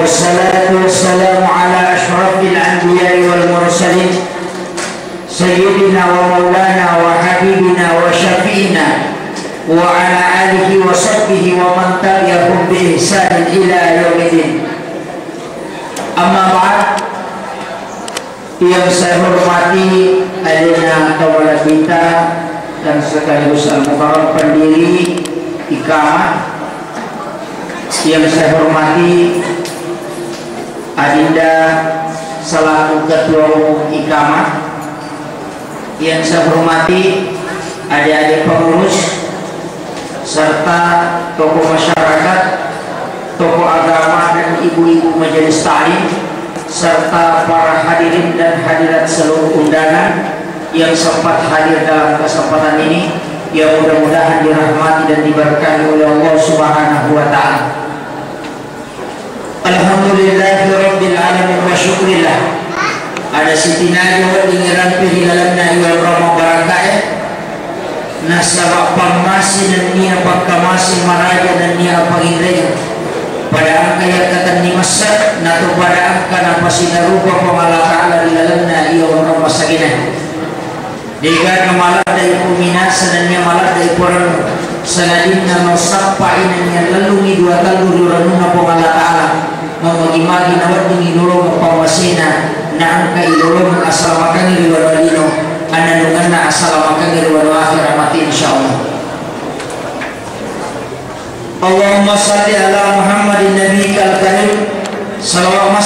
والصلاة والسلام على أشرف الأنبياء والمرسلين سيدنا ومولانا وحبيبنا وشفينا وعلى آله وصحبه ومن تبعهم بإحسان إلى يوم الدين. Amma ba'd, yang saya hormati adina kawala kita dan sekaligus al-mukarram pendiri Iqamah, yang saya hormati adinda selaku ketua umum Iqamah, yang saya hormati adik-adik pengurus serta tokoh masyarakat, tokoh agama dan ibu-ibu majelis ta'lim serta para hadirin dan hadirat seluruh undangan yang sempat hadir dalam kesempatan ini, yang mudah-mudahan dirahmati dan diberkahi oleh Allah Subhanahu wa taala. Alhamdulillahirabbil alamin wa syukrillah. Ada sitina wa dingiran pihilalanna wal rama barakah nasabak pamasi dan nia pakamasi maraja dan nia pangireng pada angka yang kata ni masad nato pada angka napasi narupa pamala ta'ala dilalanna iya orang masakinah dega namalat dari puminasa dan nia malat dari porang sanadin nama sapa ini yang lalungi dua talu duranuna pamala ta'ala memagi-magi nawat dingi dulu mapamasina na angka idolo asalamakang iriwadalino ananunganna asalamakang iriwadu akhir mati insyaallah. Allahumma salli ala Muhammadin nabiyikal karim sallallahu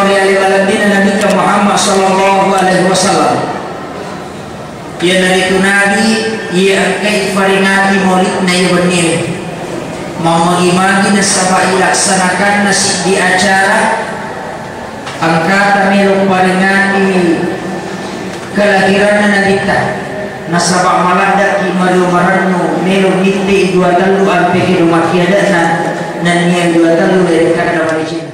alaihi wasallam Muhammad sallallahu alaihi wasallam. Ya nabi ya angkai faringati maulidna ya benir mau mengimagi nasaba ilaksanakan nasib di acara angkata melu faringati kelahiran nabita nasabak maladak ki malu maranu melu niti dua talu ampe ki rumah kiadana dan nian dua talu dari kada malaysia.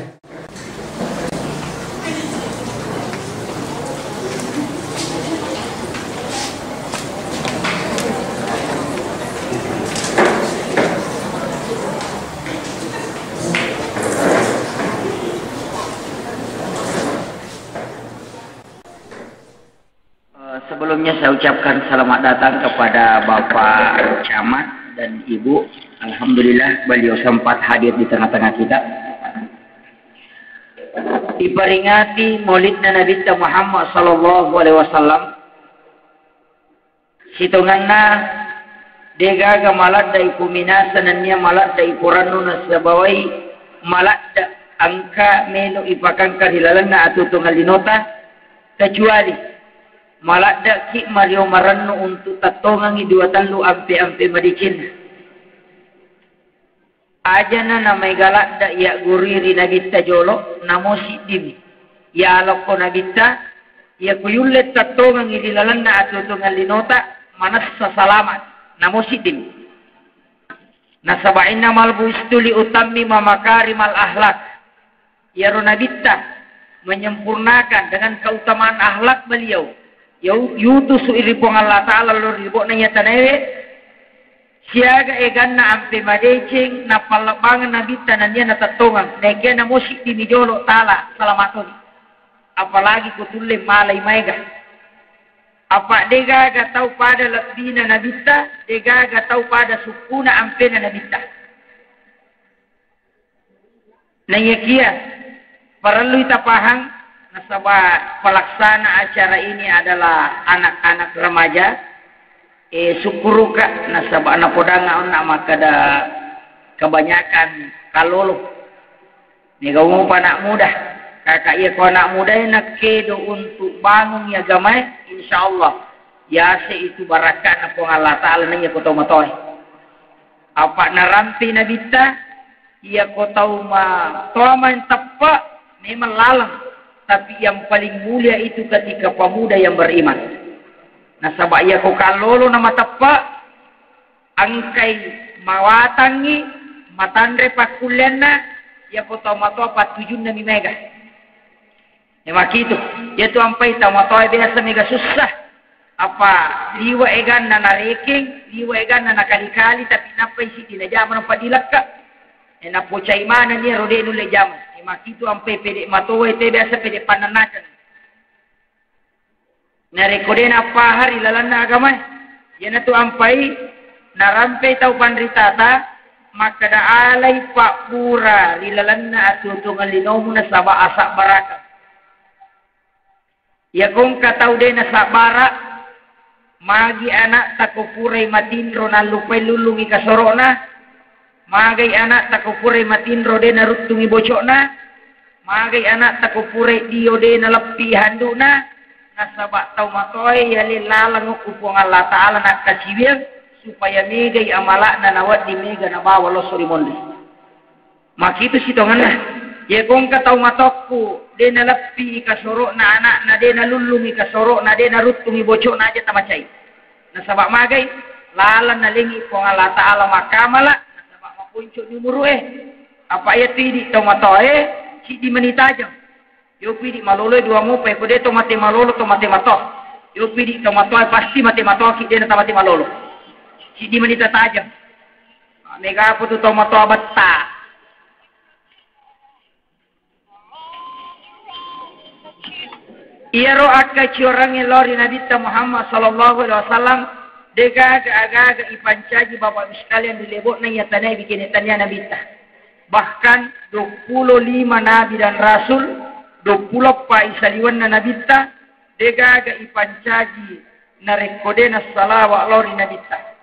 Sebelumnya saya ucapkan selamat datang kepada Bapak Camat dan Ibu. Alhamdulillah beliau sempat hadir di tengah-tengah kita. Diperingati Maulidna Nabi Muhammad sallallahu alaihi wasallam. Hitunganna dega malat dai kumina sananya malat dai puranu nasabawai malat da angka menu ipakan kadilalanna atau tunggal dinota kecuali malak ki Mario Marano untuk tatongang dua talu ampe madicin aja na may galak da ya guriri nabita jolo namo sidim ya aloko nabita ya kuyulet tatongang idilalan na atutungan linota manas sa salamat namo sidim nasabain na malbu istuli utami mamakari mal ahlak ya ronabita menyempurnakan dengan keutamaan ahlak beliau yutusu iripong Allah Ta'ala lor ribok na niya tanawe siyaga egan na ampe madecing na palabangan na bita na niya natatungan na kaya na musik di midolo Ta'ala salamaton apalagi kutulim malay maiga apa dega gatau pada lakbina na bita dega gatau pada sukuna ampe na bita na niya kaya paralu itapahang nasabah pelaksana acara ini adalah anak-anak remaja syukuruka nasabah anak podanga nak makada kebanyakan kalolo ni kamu anak muda kakak ia ko anak muda nak kedo untuk bangun ya gamai insyaallah ya se itu barakat na po Allah Taala nanya ko tomatoi apa narampi nabita ia ko tau ma toman tappa memang lalang. Tapi yang paling mulia itu ketika pemuda yang beriman. Nasabak ia ko kalolo na matapa angkai mawatangi matandre pakulianna ia ko tamato patujun na mega. Emaki itu. Ia tu ampai tamato biasa mega susah. Apa liwa egan na nareking, liwa egan na nakali-kali tapi napai si tinajaman padilak ka. Na po chay mana niya rodeno le jaman. maki tu ampe pedek matowe te biasa pedek pananakan. Narekode na pahari lalana agama. Yana tu ampai narampe tau pandritata maka da alai pak pura lilalana atutung alinomu na saba asak baraka. Ya kung katau de na sabara magi anak takupuray matinro na lupay lulungi kasorona. Magay anak takupuray matinro de na rutungi bocok na. Magay anak takupuray diyo de na lapi handu na. Nasabak tau matoy yali lalang upong Allah Ta'ala nak kasiwil supaya megay amalak na nawat di mega na bawalo surimondes. Makitu sitongan na. Ya kung katau matokku de na lapi kasoro na anak na de na lulungi kasoro na de na rutungi bocok na aja tamacay. Nasabak magay lalang na lingi upong Allah Ta'ala makamala. Nasabak mapuncuk ni muru apa ya tidi tau matoy si di manitajam. Yo pidi malolo dua mo pe kode to mate malolo to mate mato. Yo pidi to mato pasti mate mato ki de na mate malolo. Si di manita tajam. Mega putu to mato batta. Iero akka ci orang lori Nabi Muhammad sallallahu alaihi wasallam dega aga ipancaji bapak sekalian dilebok na yatane bikin tanya Nabi ta. Bahkan 25 nabi dan rasul 20 pa isaliwan na nabita dega aga ipancaji na rekode na salawa lori nabita.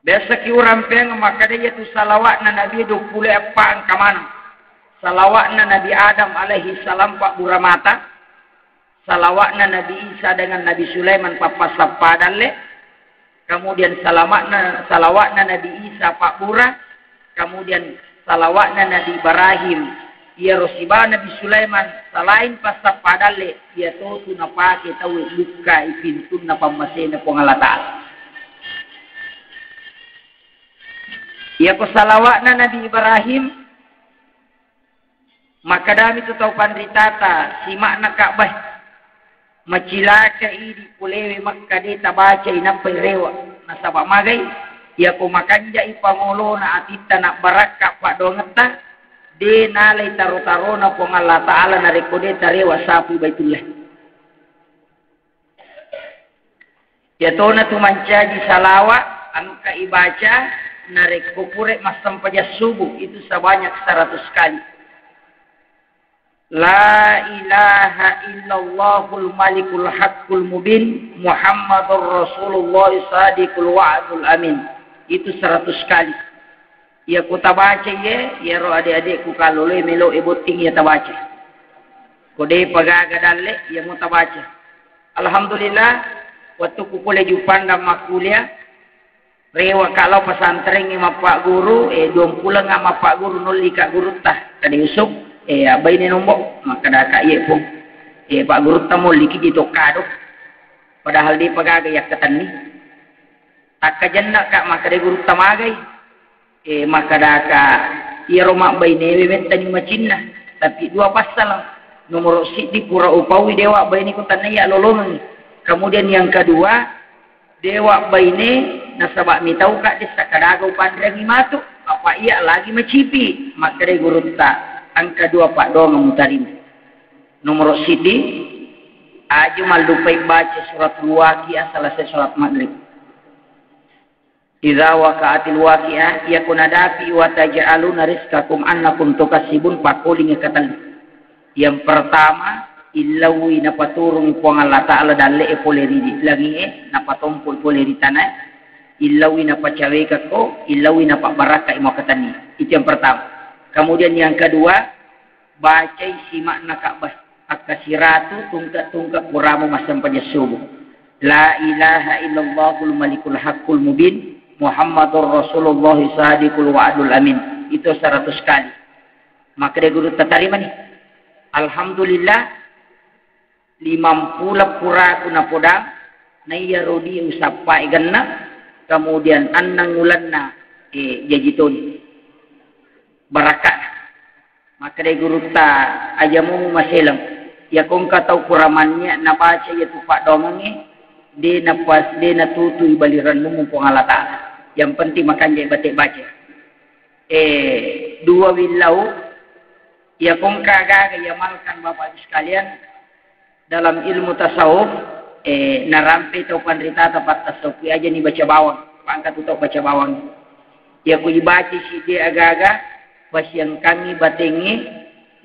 Biasa ki urang peng maka dia tu salawat na nabi 20 apa ang kamana. Salawat na Nabi Adam alaihi salam pak buramata. Salawat na Nabi Isa dengan Nabi Sulaiman papa sapadalle. Kemudian salawat na Nabi Isa pak bura. Kemudian salawat na Nabi Ibrahim ia rosiba Nabi Sulaiman selain pasta padale ia tu napa kita buka pintu napa masena pengalatan. Ia ko salawat na Nabi Ibrahim maka dami tu tau pandritata si makna Ka'bah macilaka idi pulewe makka de tabaca inapay rewa nasabak magay ia ko makanja ipangolo na atita na baraka pa dongeta de nalay taro-taro na po Allah Ta'ala na rekode tarewa sapi baitullah. Yato na tumanca di salawa ang kaibaca na rekopure masam subuh itu sebanyak 100 kali. La ilaha illallahul malikul haqqul mubin Muhammadur Rasulullah sadiqul wa'dul amin. Itu 100 kali. Ya ku tabaca ya ro adik-adikku kalau le melo eboting ya tabaca. Kode pagaga dalle ya mu tabaca. Alhamdulillah waktu ku kule jupanda makulia rewa kalau pesantren ma pak guru 20 ngama pak guru nuli ka guru tah tadi usuk abai ni nombok maka da ka ye pun pak guru tamo liki di tokado padahal di pagaga ya katani tak kajanna ka maka de guru tamagai maka daka ia romak baine bebet tani macinna tapi dua pasal nomor di pura upawi dewa baine ko tanaya lolongan kemudian yang kedua dewa baine nasabak mitau ka desa kadago pandrangi matu apa ia lagi macipi maka de guru ta ang kedua pak do mutarim nomor sidi aju maldupai baca surat Waqiah selesai salat maghrib. Idza waqa'atil waqi'ah yakun adafi wa taj'aluna rizqakum annakum tukasibun pakuling katan. Yang pertama ilawi na paturung po Allah Ta'ala dalle e poleridi lagi napatompol poleri tanah ilawi na pacawe ko ilawi na pabaraka imo katani. Itu yang pertama. Kemudian yang kedua baca simak na Ka'bah akasiratu tungka puramu masam subuh. La ilaha illallahul malikul haqqul mubin Muhammadur Rasulullah sadiqul wa'dul amin. Itu 100 kali. Maka dia guru terima nih. Alhamdulillah 50 pura kuna podang naya rodi usapa iganna kemudian annang ulanna jajitun barakat. Maka dia guru ta ajamu maselam ya kong katau kuramannya nabaca ya tupak dongangi de napas de natutu baliran mu Allah Ta'ala. Yang penting makan je batik baca. Dua wilau Ya kong kagaga yamalkan Bapak Ibu sekalian dalam ilmu tasawuf narampe tau pandrita tempat tasawuf aja nih baca bawang pangkat untuk baca bawang ya ku ibaci si dia agaga basyang kami batengi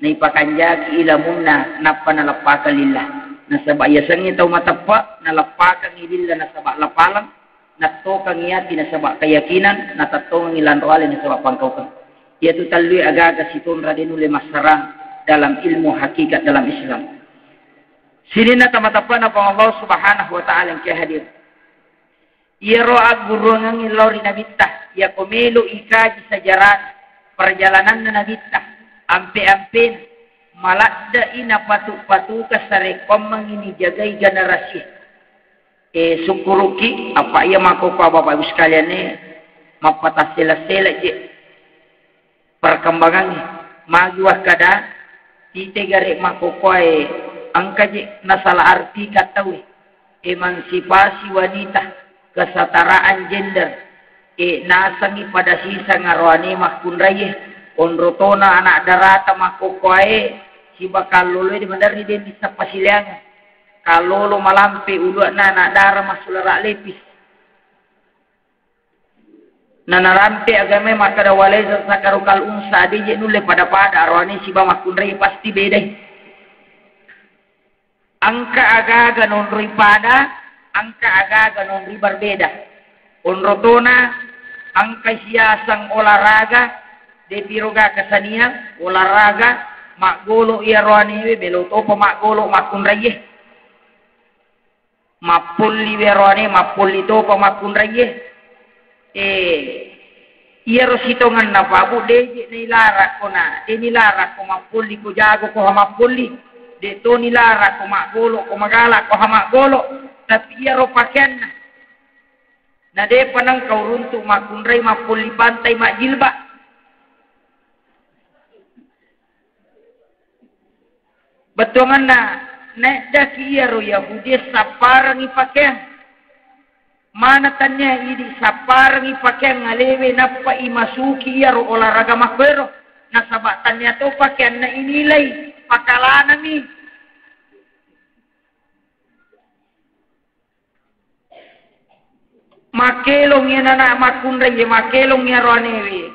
na ipakanjaki ilamunna napa nalapaka lillah nasaba yasangi tau matapa nalapaka ngililla nasaba lapalang natokang yati nasaba keyakinan natatong ngilan roale nasaba pangkaukan yaitu talui agaga situn radinule masarang dalam ilmu hakikat dalam Islam. Sini na tamatapan na pang Allah subhanahu wa ta'ala yang kaya hadir. Ia ro'ag gurungang ilori nabitah. Ia kumilo ikaji sa jaran. Perjalanan na nabitah. Ampe-ampe malakda ina patu-patuka sa rekom mangini jagay generasi. Sukuruki apa ia makupa Bapak Ibu sekalian mapatasela-sela je. Perkembangannya magiwah kada titegare makokoy angka je nasala arti katawi emansipasi wanita kesetaraan gender nasangi pada sisa ngarwane makunraye onrotona anak darata makokoy si bakal lolo di mandari den bisa pasiliangan kalau lo malampe ulu anak darah masulara lepis nanarampe agame makada waleza sakarukal unsa dije nulle pada arwani siba makunrei pasti beda angka agaga nonroi pada angka agaga nonroi berbeda onrotona angka siasang olahraga de piroga kesanian olahraga makgolo irwani we beloto makgolo makunrei mapulli werwani mapulli to makunrei iya rositongan na babu deje nilara ko na nilara ko mapuli ko jago ko hamapuli de to nilara ko magolo ko magala ko hamagolo tapi iya ro pakyan na de panang kauruntu makunray mapuli bantay majilba betongan na daki iya ro Yahudi saparang ipakyan mana tanya ini saparang ipakyan ngalewe napa imasuki ya ro olahraga makbero nasabak tanya to pakyan na inilay pakalana mi makelong yan na makunray makelong ya ro anewe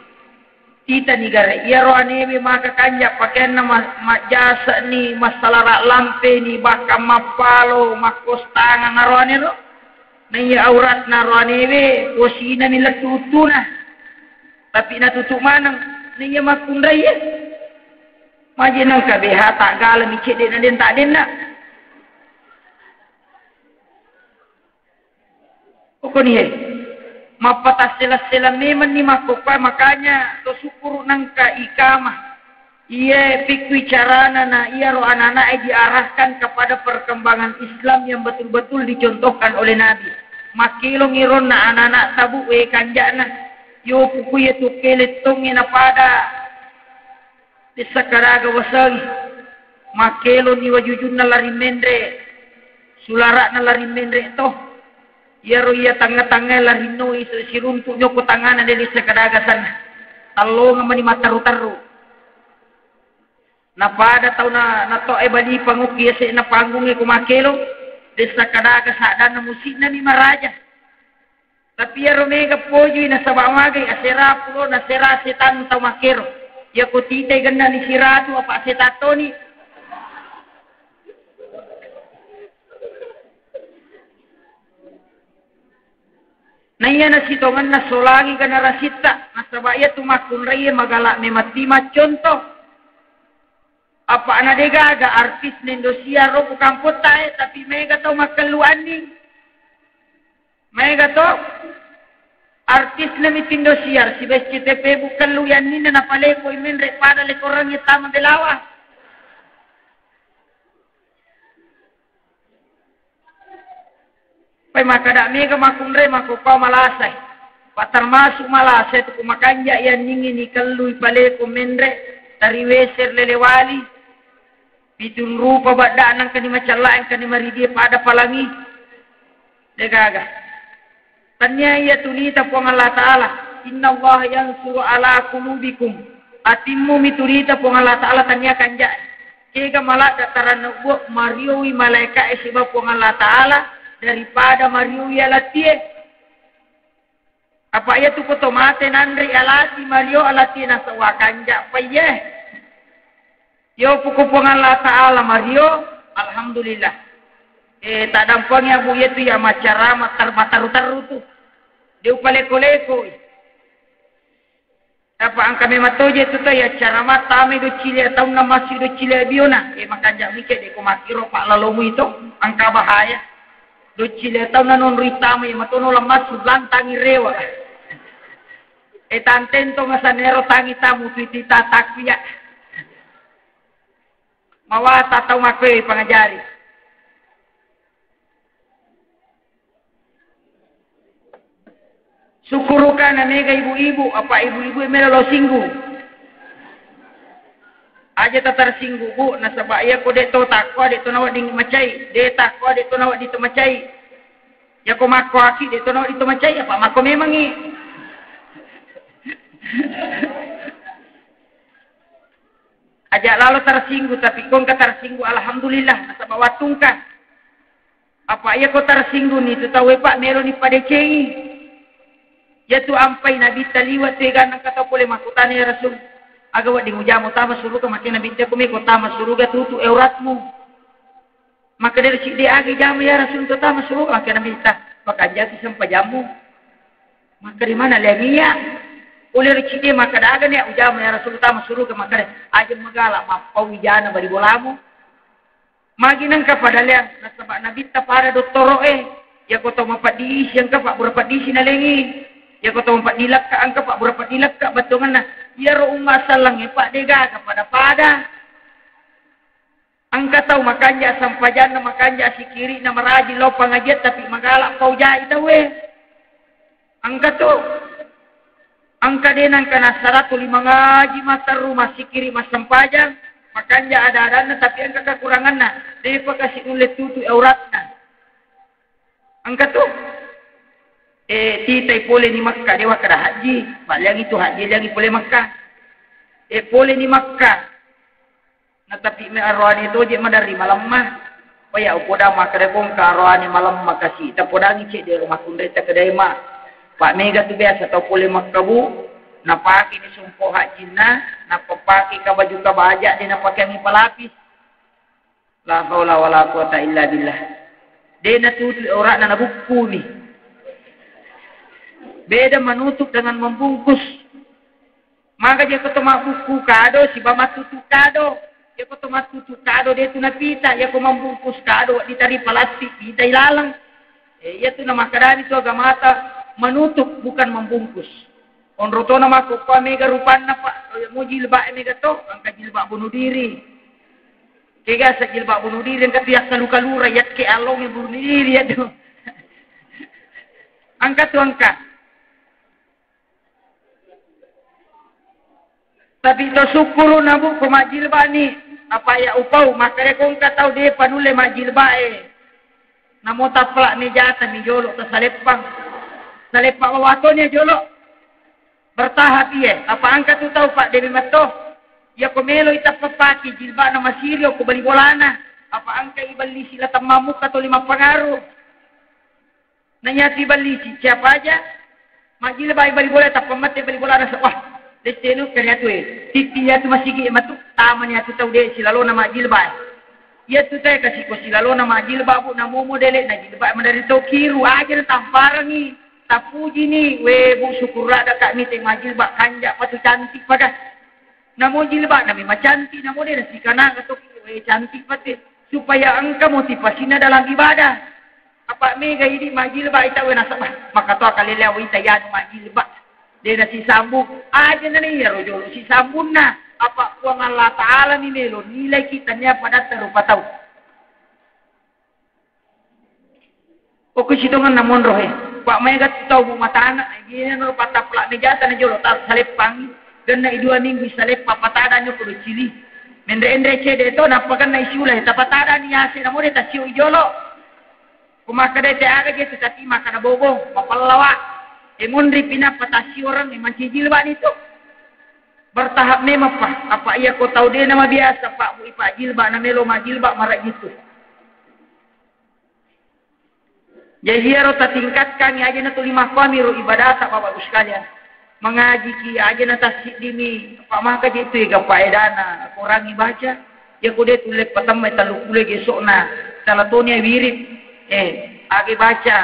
tita ni gare ya ro anewe makakanya pakyan na majasa ni masalara lampe ni baka mapalo makostangan na ro anero naya aurat na roanewe kusina nila tutuna tapi natutuk manang naya makunday majinang kabeha tak gala micet din na din tak din na uko nihe mapatas sila memang ni makupa makanya to sukuru nangka ikamah iya pikwi carana na iya ro anak-anak diarahkan kepada perkembangan Islam yang betul-betul dicontohkan oleh Nabi. Makilong iron na anak-anak tabu kanjana yo pukuya tu keletong ina pada di sakaraga wasang makelo ni wajujun na larimendre sulara na larimendre to iya ro iya tanga-tanga larino iso siruntuk nyo ko tanganan di sakaraga sana talo nga mani mataru-taru na pada tau na to bali panguki sa na panggung ko makelo desa kadaga sa na musik na ni maraja tapi ya romega pojo na sa bamagay asera pulo na sera setan tau makero ya ko titay ganda ni siratu apa setato ni naya na sitongan na solangi ka na rasita na sabaya tumakunray magala mematima contoh apa ana degaga artis Indonesia ro bukan tae tapi mega to makaluan ni mega to artis na Indonesia si BCTP bukan luyan ni na pale ko imen re pada le korang itama delawa pai makada mega makunre makupa malasay patarmasuk malasay to kumakanya yan ningi ni kalui pale ko menre tariweser lelewali pitun rupa badda nang kani macalain kani maridi pada palangi degaga tanya ya tunita po Allah taala inna Allah yansuru ala qulubikum Atimu miturita pong Allah Ta'ala tanya kanja. Kega malak dataran nubuh mariui malaika sebab pong Allah Ta'ala daripada mariui alatie. Apa ia tu kotomate nandri alati mario alati nasawa kanja paye. Yo pukul pong Allah Ta'ala mario alhamdulillah. Tak dampangnya bu itu ya macara matar-matar tu. Dia upale-koleko. Apa ang kami matoje tu ya cara mata me do chile atau na masih do chile biona. Makan jak mikir de ko makiro pak lalomu itu angka bahaya. Do chile atau na non rita me matono lemas lantangi rewa. Tantento ngasanero tangi tamu pitita takya. Mawata tau makwe pangajari. Syukurukan na mega ibu-ibu, apa ibu-ibu yang melalo singgu. Aja tak tersinggu bu, nasabak ya ko deto takwa deto nawat ding macai, de takwa deto nawat dito macai. Ya ko mako aki deto nawat dito macai, apa mako memang i. Aja lalu tersinggu tapi kong ka tersinggu alhamdulillah nasabak watungka. Apa ya ko tersinggu ni tu tahu pak melo ni padecei. Yaitu ampai Nabi taliwat tegan ang kata pole makutani ya Rasul. Agawat di mujamu tama suruga makin Nabi te kumi ko tama suruga tutu euratmu. Maka dari si dia agi jamu ya Rasul tu tama suruga makin Nabi ta pakanja sampai jamu. Maka di mana lenia? Oleh si dia maka daga ni ujamu ya Rasul tama suruga maka aja magala mapau wijana bari bolamu. Maginang kepada liang nasabak Nabi ta para doktoro ya ko to mapadis yang ka pak berapa di sinalengi. Ya kau tahu 4 dilak ka angka pak berapa dilak ka batungan na. Ya ro masalang pak dega kepada pada. Angka tahu makanya sampajan na makanya si kiri na maraji lo pangajiat tapi magala kau jai tahu Angka tu. Angka denang kana 105 ngaji mata rumah si kiri mas sampajan. Makanya ada na tapi angka kekurangan na. Dia kasih ulet tutu eurat na. Angka tu. Titay pole ni Makkah dewa kada haji. Baliang itu haji lagi pole Makkah. Pole ni Makkah. Na tapi me arwani itu je madari malam mah. Paya upoda makare kong ka arwani malam makasi. Ta podangi cek di rumah kundai ta kedai mak. Pak mega tu biasa tau pole Makkah bu. Na paki ni sumpo haji na papaki ka baju ka bajak dia na pakai mi palapis. La haula wala quwata illa billah. Dia na tutu orang na buku ni. Beda menutup dengan membungkus. Maka dia ketemu buku kado, si bama tutu kado. Dia ketemu tutu kado, dia tu na pita. Dia ko membungkus kado, ditari plastik, pita ilalang. Ia tu nama kadani tu agamata menutup bukan membungkus. Onroto nama ko mega rupan na pak. Mo jilbab mega to, angka jilbab bunuh diri. Kega sa jilbab bunuh diri ang katiyak kalu-kalu rakyat ke along yang bunuh diri ya tu. Angka tu angka. Tapi to syukuru nabu ko majilba ni apa ya upau makare kong ka tau dia panule majilba namo taplak ni jata ni jolo ta salepang wawato ni jolo bertahap ye apa angka tu tau pak dewi mato ya ko melo ita papaki jilba na masirio ko bali bolana apa angka ibali sila tamamu ka to 5 pengaruh nanya ti bali siapa aja majilba ibali bola ta pamate bali bolana sa wah Destino kaya tu titi ya tu masih ki matu taman ya tu tahu dia silalo nama jilbab. Ya tu tay kasi ko silalo nama jilbab bu namo modele na jilbab mandari to kiru aja na tamparang ni. Tapuji ni we bu syukur ada kak mi teng jilbab kanja patu cantik pada. Namo jilbab nami macantik namo dia si kana atau we cantik pati supaya engkau motivasinya dalam ibadah. Apa mega ini majilbab ita we nasabah maka to kalilea we ita ya majilbab. Dia na si sambung aja na niya rojolo si sambung na apa kuang Allah Ta'ala ni melo nilai kita niya pada terupa tau oke sidongan namon rohe pak mega tau bu mata anak gini no pataplak ni jata na jolo tak salepang dan na 2 minggu salep papatada nyo kudo cili mendre cede to napakan na isiulay tapatada ni yase na mo de tasio ijolo kumakade te aga gitu tapi makan bobo mapalawa Emun ripina patasi orang memang cicil bak itu. Bertahap memang pak. Apa ia kau tahu dia nama biasa pak bu ipak jilbab nama melo mak jilbab marak gitu. Jadi dia rota tingkatkan ya aja natu 5 kami ro ibadah tak bapak sekalian. Mengaji ki aja nata dimi pak maka gitu ya faedana kurangi baca ya kude tulis pertama talu kule gesokna salatonya wirid agi baca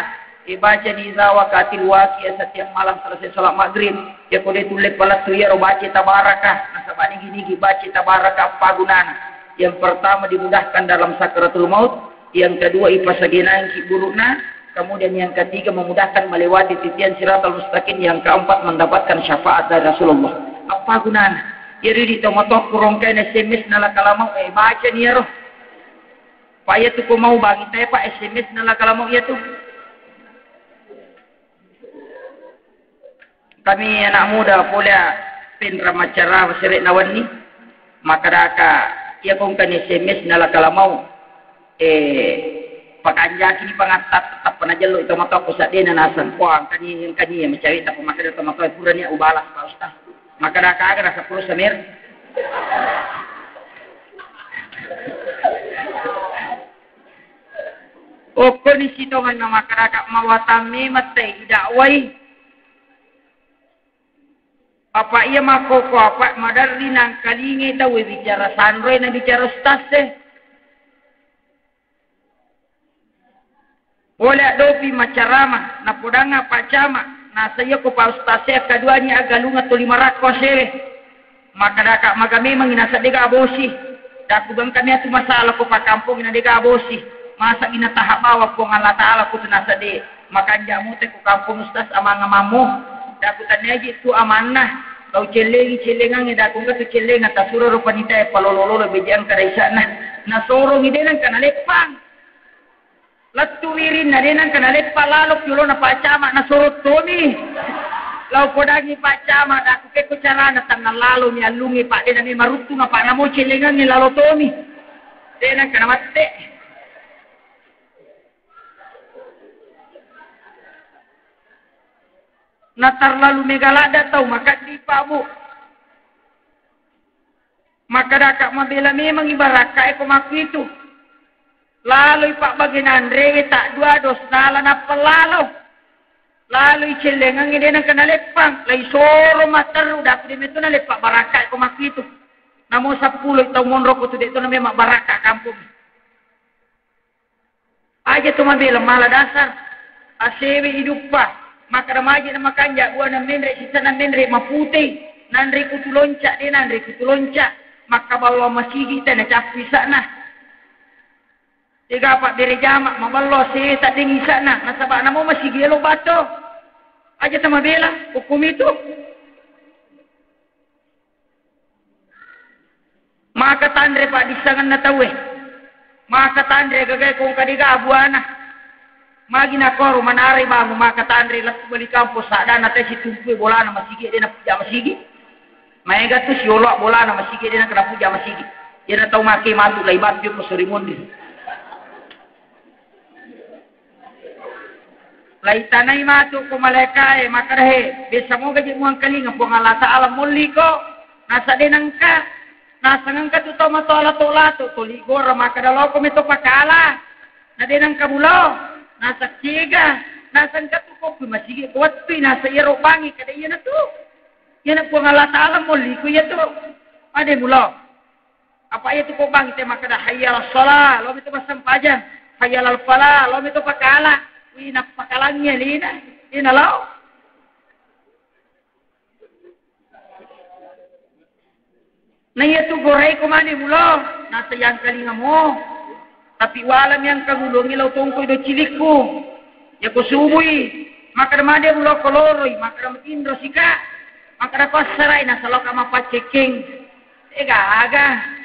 baca di zawakatil waqi setiap malam selesai salat maghrib ya kude tulis palat tu ya ro baca tabarakah nasabani gini baca tabarakah apa gunana yang pertama dimudahkan dalam sakaratul maut yang kedua ipasagenang ki burukna. Kemudian yang ketiga memudahkan melewati titian siratal mustaqim. Yang keempat mendapatkan syafaat dari Rasulullah. Apa gunanya? Jadi di tomatok kurongkan SMS nala kalamau baca ni ya roh. Pak ya tu ko mau bagi tayo pak SMS nala kalamau ya tu. Kami anak muda pula pinra macara sirik nawan ni. Maka daka ya kong kan SMS nala kalamau pakanja kini pangatat tetap panajalo ito matoko sa din na nasan po ang kani mencari tak pemakai ito matoko pura niya ubalas pa ustaz maka dah kagak sa puro samir o kondisi to man na makaraka mawatami matay dakway apa iya makoko apa madarli nang kalingi daw bicara sanroy na bicara ustaz Wala dopi macarama na pudanga pacama na saya ko pa ustase kaduanya agalunga to 500 sere maka daka magami manginasa dega abosi daku bang kami atu masalah ko pa kampung ina dega abosi masa ina tahabawa ko ngala taala ko tunasa de maka jamu te ko kampung ustaz amang mamu daku taneji tu amanah kau celengan daku ngatu celengan tasuro ro panita e palololo bejan karaisana na soro ngidenan kana lepang Latu wirin na rin ang kanalit palalok yulo na pacama na surot to ni. Lau podagi pacama na ako kay kutsara na tangalalo ni alungi pa din na ni maruto nga pa na mo chilingan ni lalo to ni. Din ang kanamate. Natarlalu megalada tau maka di pa mo. Maka dakak mabela memang ibaraka ko makitu. Lalu pak bagian Andre tak dua dos nala na pelalo. Lalu celengan ini nak kena lepang. Lai soro mater udah aku itu na lepak baraka ko makitu. Namo 10 tahun monro ko tu dito na memang baraka kampung. Aja tu mabela mala dasar. Asewi hidup pa. Maka remaja na makanja gua na menre sisa na menre maputi. Nandri kutu lonca dia nandri kutu lonca. Maka bawa masigi ta na capi sana. Tiga pak beri jamak maballo si tak dingi sana nasabak namo masih gelo bato aja sama bela hukum itu maka tandre pak disangan na tawe maka tandre gagay kung kadiga abuana magi na koro manari bangu maka tandre lasu balik kampus sada na tesi tumpu bola na masigi dia na puja masigi maega tu si olok bola na masigi dia na kena puja masigi dia na tau maki matu laibat dia ko surimundi Laitanay mato ko malekay makarahe bisa mo gaji mo ang kalinga po nga lata alam muli ko nasa dinang ka nasa ngang ka tuto matola to ligor makadalo ko mito pakala na dinang kabulo nasa siga nasa nga tuko masigi ko watpi nasa iro bangi kada yan na to yan po nga lata alam muli ko yan to ade mulo apa iya tuko bangi te makada hayyal sholah lo mito pasampajan hayyal al falah lo mito pakala Ina pakalangnya Lina lau. Nah iya tu gorai ko mani mulo. Nasa yang kalinga mo. Tapi walam yang kagulungi lau tongko do cilikku. Ya ko subui. Maka ramade mulo koloroi. Maka ramatindro sika. Maka rapasaray nasa lau kama paceking. Ega aga.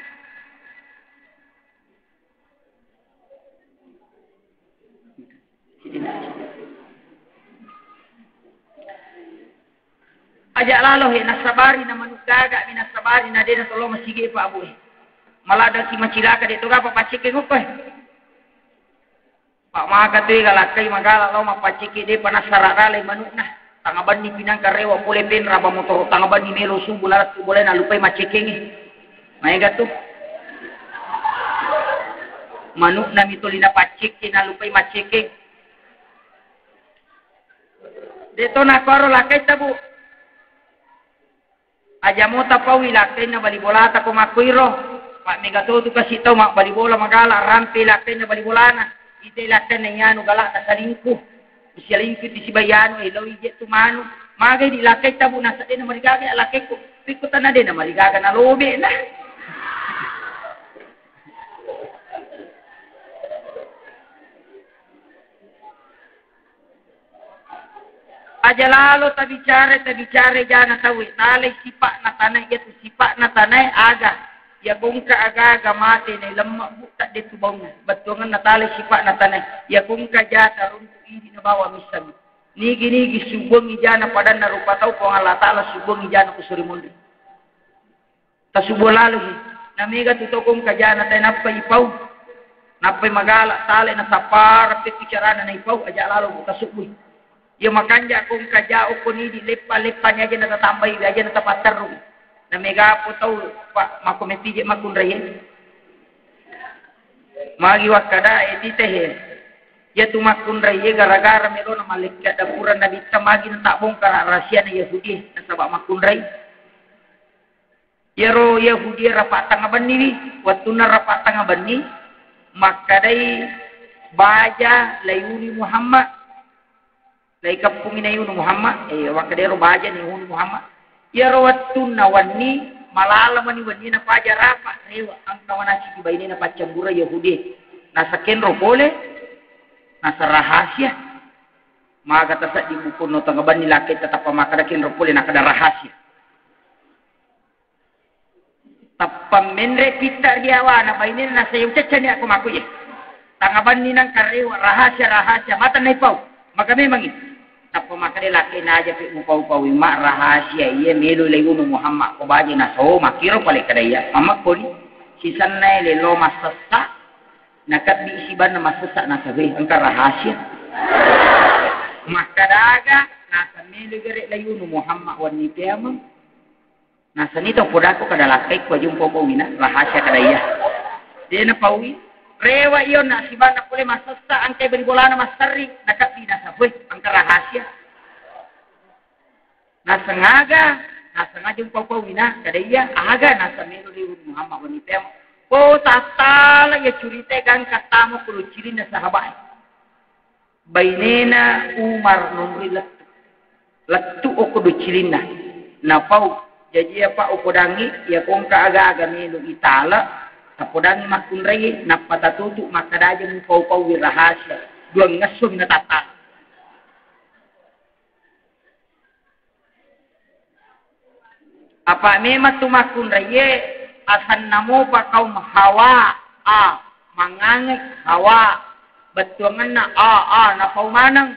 Ajak lalo nasabari na manugaga minasabari na din tolo masige pa abuhi. Malada si macilaka dito ka papachike ko ko. Pak maka tu galakay magala lo mapachike di panasararalay manuk na. Tangaban ni pinang karewa pole pen raba motor tangaban ni melo su bulat tu boleh na lupai macekeng. Mai gato. Manuk na mitulina pacek na lupai macekeng. Deto na karo lakai tabu. Aja mo tapawi lakai na balibola ta ko makuiro. Pak megato tu kasih tahu mak balibola magala rampe lakai na balibolana. Ite lakai na yanu galak ta salingkuh. Sialingkuh di sibayano ilaw ije tu manu. Magay di lakai tabu nasa din na marigaga lakai ko. Pikutan na din na marigaga na lobe na. Aja lalo tabicara jana tawi. Nalay sipak na tanay itu sipak na tanay aga. Ya kung ka aga mati na lemak buka dito bawang. Batungan na talay sipak na tanay. Ya kung ka jata runtu ini na bawa misal. Nigi subong ijana pada na rupa tau kung Allah Ta'ala subong ijana ko surimundi. Ta subo lalo hi. Namiga tuto kung ka jana tayo napay ipaw. Napay magala talay na sapar. Pikicarana na ipaw. Aja lalo buka suboy. Yung makanja kung kajao ko ni lepa niya dyan natatambay, dyan natapataro. Na mega po tao, makumetije makunrayin. Magiwak kada, titehe. Ya tumakunraye, gara-gara melo na malikya, dapuran na bita magi na tabong kararasya na Yahudi, na sabak makunray. Yaro Yahudi rapatang aban ni, waktu na rapatang aban ni, makaday baja layuni Muhammad. Lai kampung ina yun Muhammad, wakadero baja ni yun Muhammad. Ya rawatun na wani, malalaman ni wani na paja rapa, rewa, ang tawanasi di ba ini na pacambura Yahudi. Nasa kenro pole, nasa rahasya. Mga katasa di buko no tangaban ni lakit tatapa makada kenro pole nakada rahasya. Tapam menre pita diawa na ba ini nasa yung cacan ni ako makuya. Tangaban ni nang karewa, rahasya, mata na ipaw. Maka memang itu. Tapos makanya laki na aja pik mupau-pau mak rahasia iya melu lego Muhammad ko baje na so makiro pale kadaya mamak ko ni sisan na lelo masasa nakat di isiban na masasa na sabi ang rahasia makadaga nasa melu gere lego Muhammad wani piyama nasa nito podako kada lakay ko jumpo po wina rahasia kadaya dia na pawi rewa iyon na siban na pule masasa ang kay beribolana masari nakat di na sabi ang rahasia nasa ngaga yung pawpawina kadaya aga nasa mero liwud Muhammad wanita po tatala ya curite gan katamo kulo ciri na sahabat bainena Umar numri lattu o kudo cirina na pau jadi apa o kodangi ya kung aga melo itala kapodangi makunray napatatutu makadaja mo pau wirahasya duang ngasum na tatak apa memang tumakunray asan namo pa kaum hawa mangangik hawa betuangan na na paumanang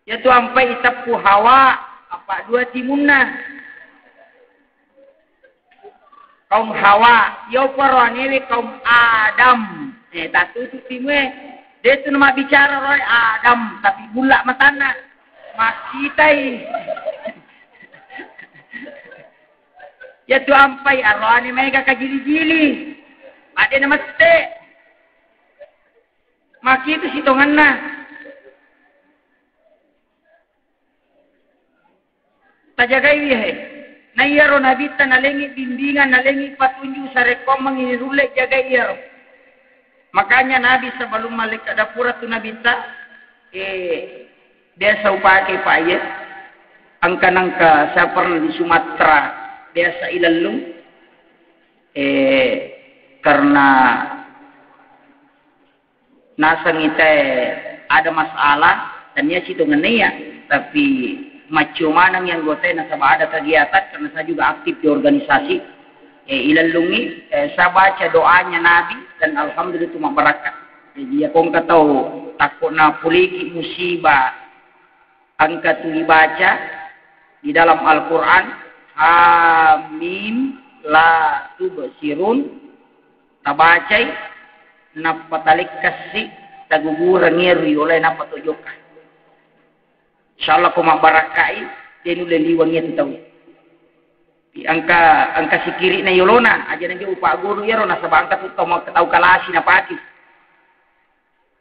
yaitu ampai itapu hawa apa dua timunna kaum hawa yo parone kaum Adam tatu tu timwe dia tu nama bicara roy Adam tapi bulak matana makitai ya tu ampai arwani mereka kajili-jili ada nama ste maki itu sitongan na tajagai wihe na iyaro nabita nalengi bimbingan nalengi patunjuk sa rekom menginirulek jaga iyaro makanya nabi sebelum malik dapura tu nabita biasa upake payet angka sa pernah di Sumatera biasa ilalung karena nasa ngite ada masalah dan dia situ ngenia tapi macam mana yang gote nasa ada kegiatan karena saya juga aktif di organisasi ilalungi saya baca doanya Nabi dan alhamdulillah itu berakat jadi ya kong tahu takut na puliki musibah angka tu dibaca di dalam Al-Quran Hamim la tubsirun tabacay napatalik kasi taguguran ngeri oleh napatujukan Insyaallah ko mabarakai denu leliwang itu tahu. Angka sikiri na yolona aja nanti upa guru ya rona sabang angka tu tahu kalasi na pati.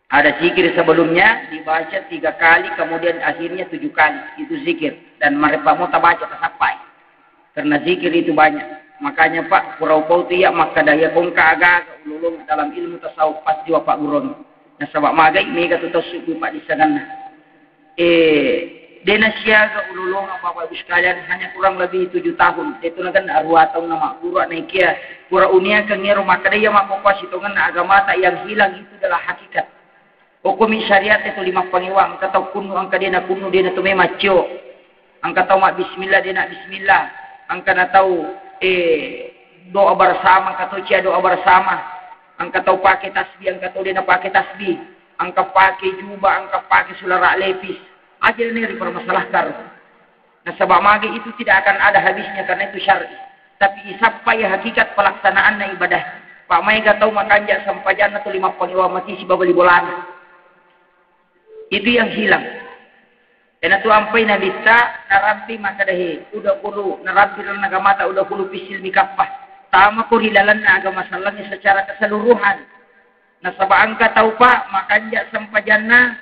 Ada zikir sebelumnya dibaca 3 kali, kemudian akhirnya 7 kali. Itu zikir. Dan mereka mau baca sampai. Karena zikir itu banyak. Makanya Pak, purau-pau itu ya, maka daya kongka agak ululung dalam ilmu tasawuf pasti wa Pak Guron. Nah, sabak magai, mega tu tasawuf Pak di sana. Dena siaga ululung Bapak Ibu sekalian hanya kurang lebih 7 tahun. Itu kan arwah tahun nama guru naikia. Pura unia kengero maka daya makopas itu kan agama tak yang hilang itu adalah hakikat. Hukum syariat itu 5 pangiwang. Angka tahu kunu, angka dia nak kunu, dia nak tume macio. Angka tahu mak bismillah, dia nak bismillah. Angka nak tahu doa bersama, angka tahu cia doa bersama. Angka tahu pakai tasbih, angka tahu dia nak pakai tasbih. Angka pakai jubah, angka pakai sularak lepis. Ajar ni dipermasalahkan. Nah sebab magi itu tidak akan ada habisnya karena itu syar'i. Tapi sampai hakikat pelaksanaan ibadah. Pak Mai gak tahu makanya sampajan atau 5 pangiwang mati si babali bolana. Itu yang hilang. Dan itu ampai nabi ta narampi maka dahi udah puluh narampi dalam agama ta udah puluh pisil mikapah. Tama ko hilalan na agama salangnya secara keseluruhan. Nah sabah angka tahu Pak makanya sampajanna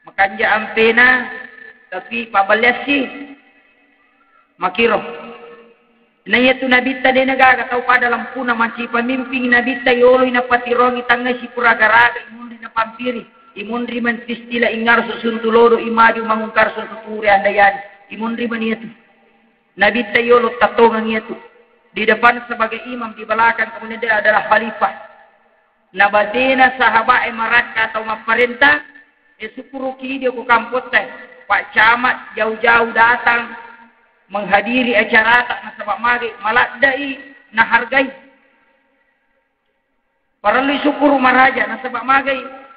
makanya ampena tapi pabalyasi makiro. Nah itu nabi ta de nagaga tahu pa dalam puna manci pamimping nabi ta yolo ina patirongi tangga si puragaraga imundi na pampiri. Imundri man tistila ingar susuntuloro imaju mangungkar susuturi andayan. Imundri man itu. Nabi tayolo tatongan itu. Di depan sebagai imam, di belakang kemudian dia adalah khalifah. Nabadena sahabat emaraka atau maperintah. Sukuruki dia ku kamput teh. Pak Camat jauh-jauh datang menghadiri acara tak nasabak mari maladai nahargai. Parali sukuru maraja nasabak magai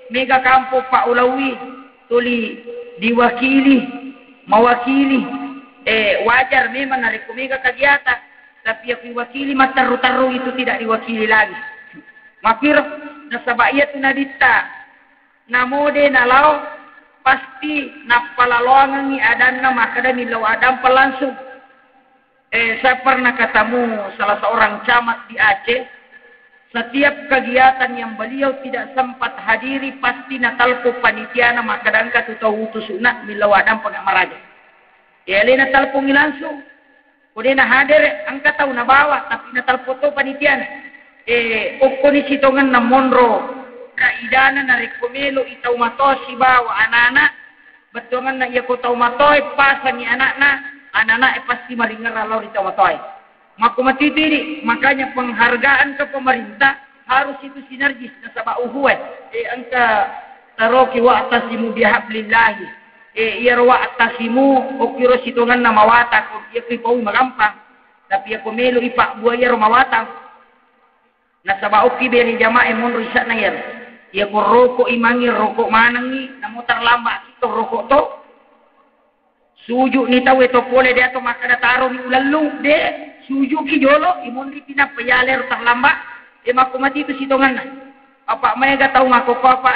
mega kampo Pak Ulawi tuli diwakili mawakili wajar memang narik mega kegiatan tapi yang diwakili mataru-taru itu tidak diwakili lagi makir nasabaya tu nadita namode nalau pasti napalalongan ni adanna makadami law adam pelangsung saya pernah ketemu salah seorang camat di Aceh. Setiap kegiatan yang beliau tidak sempat hadiri pasti natalpo panitia na makadangka tutau utus sunat milawadang pengamaraja. Ya lena talpo langsung. Kude na hadir angka tahu na bawa tapi natalpo to panitia na. Ukoni sitongan na monro kaidana na rekomelo itau matosi bawa anak-anak betongan na iya ko tau matoy pasan ni anak-anak pasti maringar lalau itau matoy. Makumati diri, makanya penghargaan ke pemerintah harus itu sinergis nasabah uhuwat. Angka taroki wa atasimu bihablillahi. Iya wa atasimu okiro situngan na mawata. Iya kipau magampang. Tapi ako melo ipak buaya romawata. Nasabah uki beri jamae mon risak na yer. Iya ko rokok imangi rokok manangi. Namutar lambak ito rokok to. Sujuk ni tahu itu boleh dia tu makan taruh ni ulalu de sujuk ki jolo imundi pina payale rutang lamba maku mati itu sitongan apa mereka tahu ngaku apa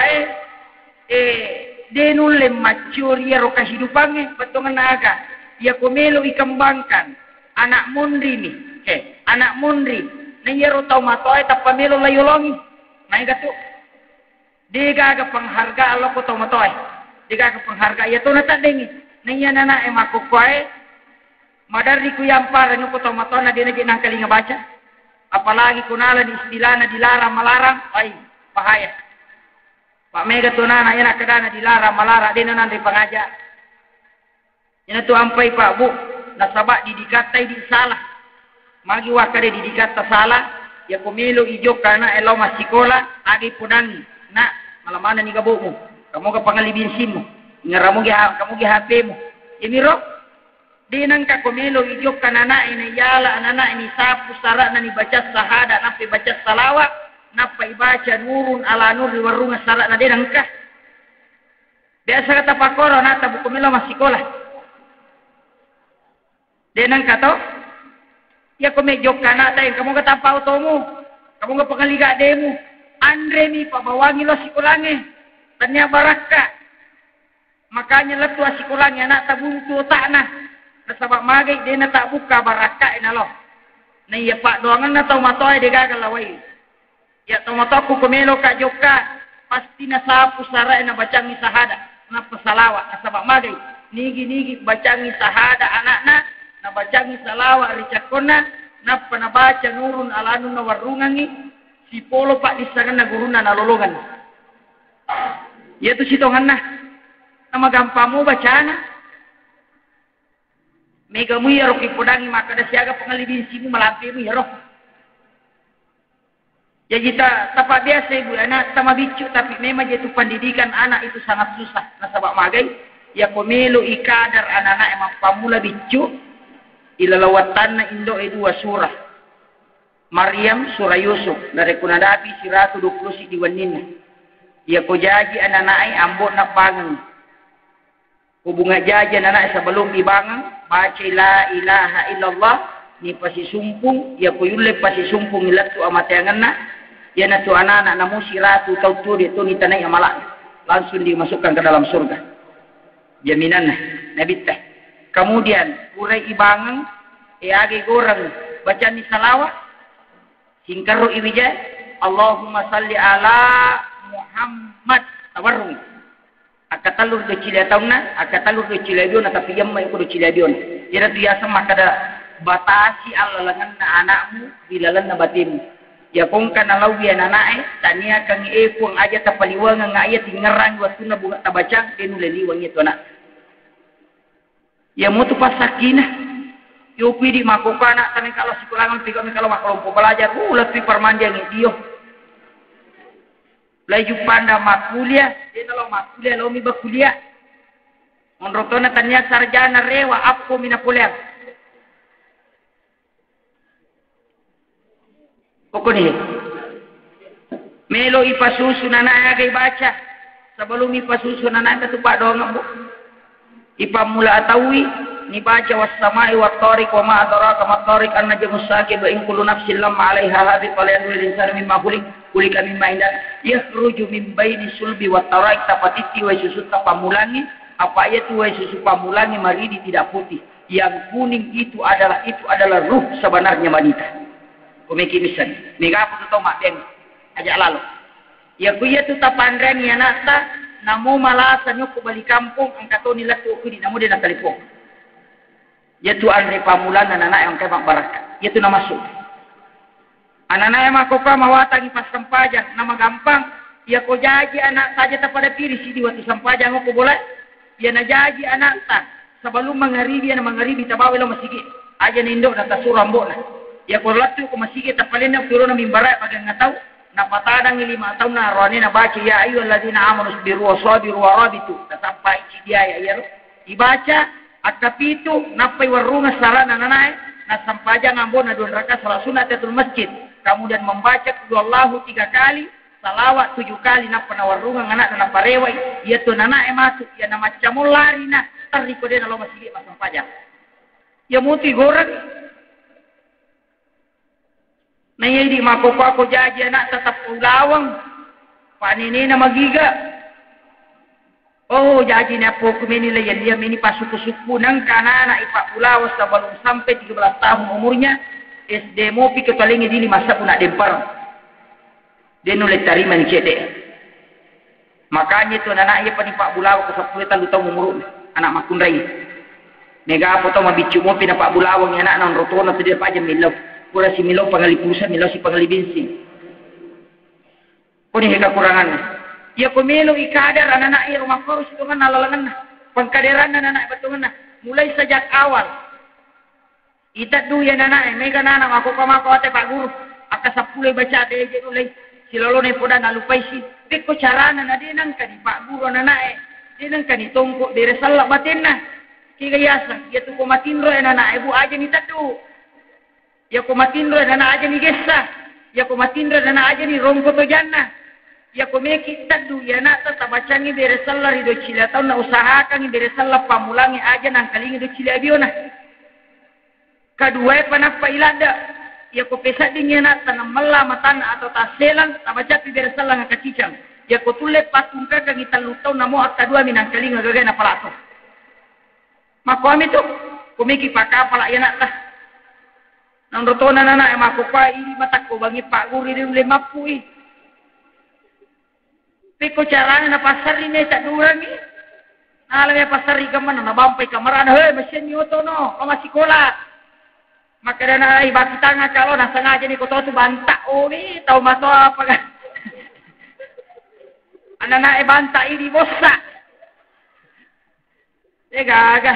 denul le macuri ro kehidupannya betongan naga ia komelo ikembangkan anak mundri ni anak mundri ni ro tahu matoy tapamelo layolongi mereka tu dia ga penghargaan lo ko tahu matoy dia ga penghargaan ya tu na tadengi niya nana makukuai madari ku yampar nu ko tomatona dia nagi nang kalinga baca apalagi kunala di istilahna dilarang malarang ai bahaya Pak Mega tunana enak kadana dilarang malarang dia nang di pengajar ina tu ampai Pak Bu nasabak didikatai di salah magi wakade didikata salah ya kumilu ijo kana elo masikola agi punang nak malamana ni gabumu kamu ka pangalibin simu ngaramu kamu gi HP-mu. Imiro di nang ka komelo idiok kanana ini yala anak ini sapu sara nani baca sahada napi baca salawat napi baca nurun ala nur di warunga sara na denang ka. Biasa kata pakoro nata bu komelo masih sekolah. Denang kato ya komejok kanata yang kamu kata apa automu kamu ka pangaliga demu Andre mi pabawangi lo sekolahnya tanya baraka Makanya letu asikulangnya anak tabuntu takna. Nasabak magay dia na tak buka baraka inalo. Na iya pak doangan na tau matoy de gagal laway. Ya tau matoy ku kumelo ka joka pasti na sapu sarai na bacang sahada na pasalawat nasabak magay. Nigi bacang sahada anakna na bacang salawat ricakona na panabaca nurun alanu na warungangi si polo pak disangan na guruna na lolongan. Yaitu sitongan na. Nama gampamu bacana. Megamu ya roh ipodangi maka ada siaga pengalibin simu melampimu ya roh. Ya kita tapak biasa ibu anak sama bicu tapi memang jatuh pendidikan anak itu sangat susah. Nasabak magai ya komelo ikadar anak-anak emang pamula bicu ilalawatan na indo dua surah. Maryam surah Yusuf dari kunadapi siratu 20 diwanina. Ya ko jaji anak-anak ambot na pangang. Hubungan jajan anak sebelum dibangun baca la ilaha illallah ni pasi sumpung ya kuyule pasi sumpung ilatu amatangan na ya na tu anak-anak namu siratu tautu dia tu ni tanai amalak langsung dimasukkan ke dalam surga jaminan nabi teh kemudian urai ibangun age goreng baca ni salawat singkaru iwija Allahumma salli ala Muhammad tawarrung akatalur do cileatauna akatalur do cilebiona tapi yamma ko do cilebiona ira dia sama kada batasi alalangan na anakmu dilalan na batin ya kung kana lawi ananae tania kang epung aja tapaliwangan nga ayat ngarang waktu na bunga tabacang dinuleliwang ito na ya mutu pasakina yupi di makukana kami kalau sikulangan kami kalau makalompo belajar lebih permanjang idio laju panda makuliah dia kalau makuliah lo mi bakuliah monrotona tanya sarjana rewa apko mina kuliah pokoknya melo ipasusu nana agay baca sebelum ipasusu nana itu pak doang bu ipamula atawi ni baca was-samai wat-tariq wa ma adraka mat-tariq an-najmu as-saqib wa in kullu nafsin lamma 'alaiha hadhiq wa la yadullu al-insanu mimma khuliq kulika mimma indah yakhruju min baini sulbi wat-taraik tapatiti wa susu pamulangi apa ayat wa susu pamulangi maridi tidak putih yang kuning itu adalah ruh sebenarnya wanita komiki misan mega apa tu mak beng ajak lalu ya kuya tu tapandran ya nata namo malasan yo ko balik kampung angkato nila tu ko di namo dia nak telepon yaitu andre pamulan anak-anak yang kebak barakat yaitu nama masuk anak-anak yang makoka mawatangi pas sempajang nama gampang ya ko jaji anak saja tak pada piri sidi waktu sempajang ko boleh ya na jaji anak tak sebelum mengaribi na mengaribi tabawe lo masigi aja nindo na tasura mbona ya ko latu ko masigi tapalena turuna mimbara bagang ngatau na patadang 5 tahun na arwane na baca ya ayyuhalladzina amanu sabiru wasabiru warabitu sampai dia ya dibaca akapitu napai warunga sarana nanae na sampaja ngambon na 2 rakaat salat sunat atul masjid kemudian membaca Allahu 3 kali salawat 7 kali na panawarunga anak na parewai yaitu nanae masuk ya na macamul lari na tariko de na lo masjid mas sampaja ya muti goreng na yedi makoko ako jaji anak tetap ulawang panini na magiga oh jaji na po kumini layan dia mini pasuku-suku nang kanana ipak pulau sebelum sampai 13 tahun umurnya SD mo pi ketalingi dili masa pun nak dempar dia nulai tarima ni cete makanya tu anak ia panipak pulau ke 10 tahun umur anak makun rai nega apa tau mabicu mo pi napak pulau ni anak nan rotona tu dia pajem milau pura si milau pangali pusa milau si pangali bensin kuni heka kurangannya ya komelo ikadar anak-anak rumah korus itu kan nalalangan pengkaderan anak-anak betungan mulai sejak awal itat du ya anak mega anak aku kamako ate pak guru aka 10 baca deje mulai silolone poda nalupai si peko carana na dinang kan pak guru anak dinang kan itongko dire salak batinna kigayasan ya tu komatinro anak ibu aja ni tatu ya komatinro anak aja ni gessa ya komatinro anak aja ni rongko to janna ya komeki tadu ya nak tabacangi beresallah rido cila tau na usahakan beresallah pamulangi aja nang kalingi do cila biona kedua panapa ilada ya ko pesa dingin nak tanam mela matan atau taselang tabaca beresallah ngakacicang Ya ko tule patungka kang italutaw na mo at kadua minangkaling ngagagay na palato. Mako ami to, kumiki pakapala yan at lah. Nang roto na nana, makupa, ini matak ko bangi pak guri rin lima pui. Piko caranya na pasar ini tak durang ni. Alam ya pasar ika mana, nabampay kamarana, hei mesin ni oto no, o masih kola. Maka na iba kita nga kalau nasa nga ni ko to tu bantak o ni, tau mato apa kan. Anak-anak banta ini bosak. Gaga.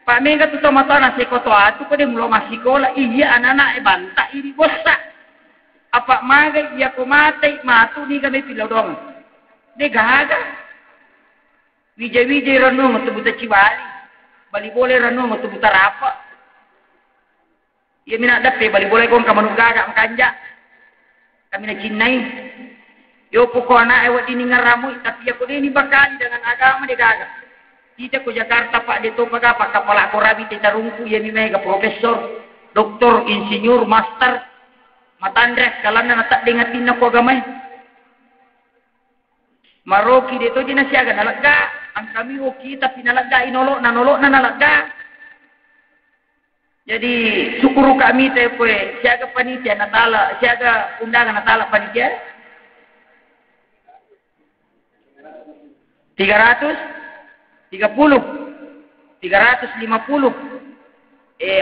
Pak Mega tu sama tahu nasi kotor tu kau dia mula masih kola. Iya anak-anak banta ini bosak. Apa maga iya ko mati matu ni kami pilau dong. Dia gaga. Wijay ranu ngatu buta ciwali. Bali boleh ranu ngatu buta rapa. Iya mina dape bali boleh kong kamanu gaga mkanja. Kami na cinai. Yo pokoknya awak ini ngaramu, tapi aku ini bakal dengan agama dia gagal. Kita ke Jakarta Pak Deto Pak kepala korabi kita rungku ya mega profesor, doktor, insinyur, master, matandres kalau nak tak dengatin aku agama. Maroki Deto je nasi agak nalaga, ang kami oki tapi nalaga inolok na nalaga. Jadi syukur kami teh siaga panitia Natala, siaga undangan Natala panitia. 350.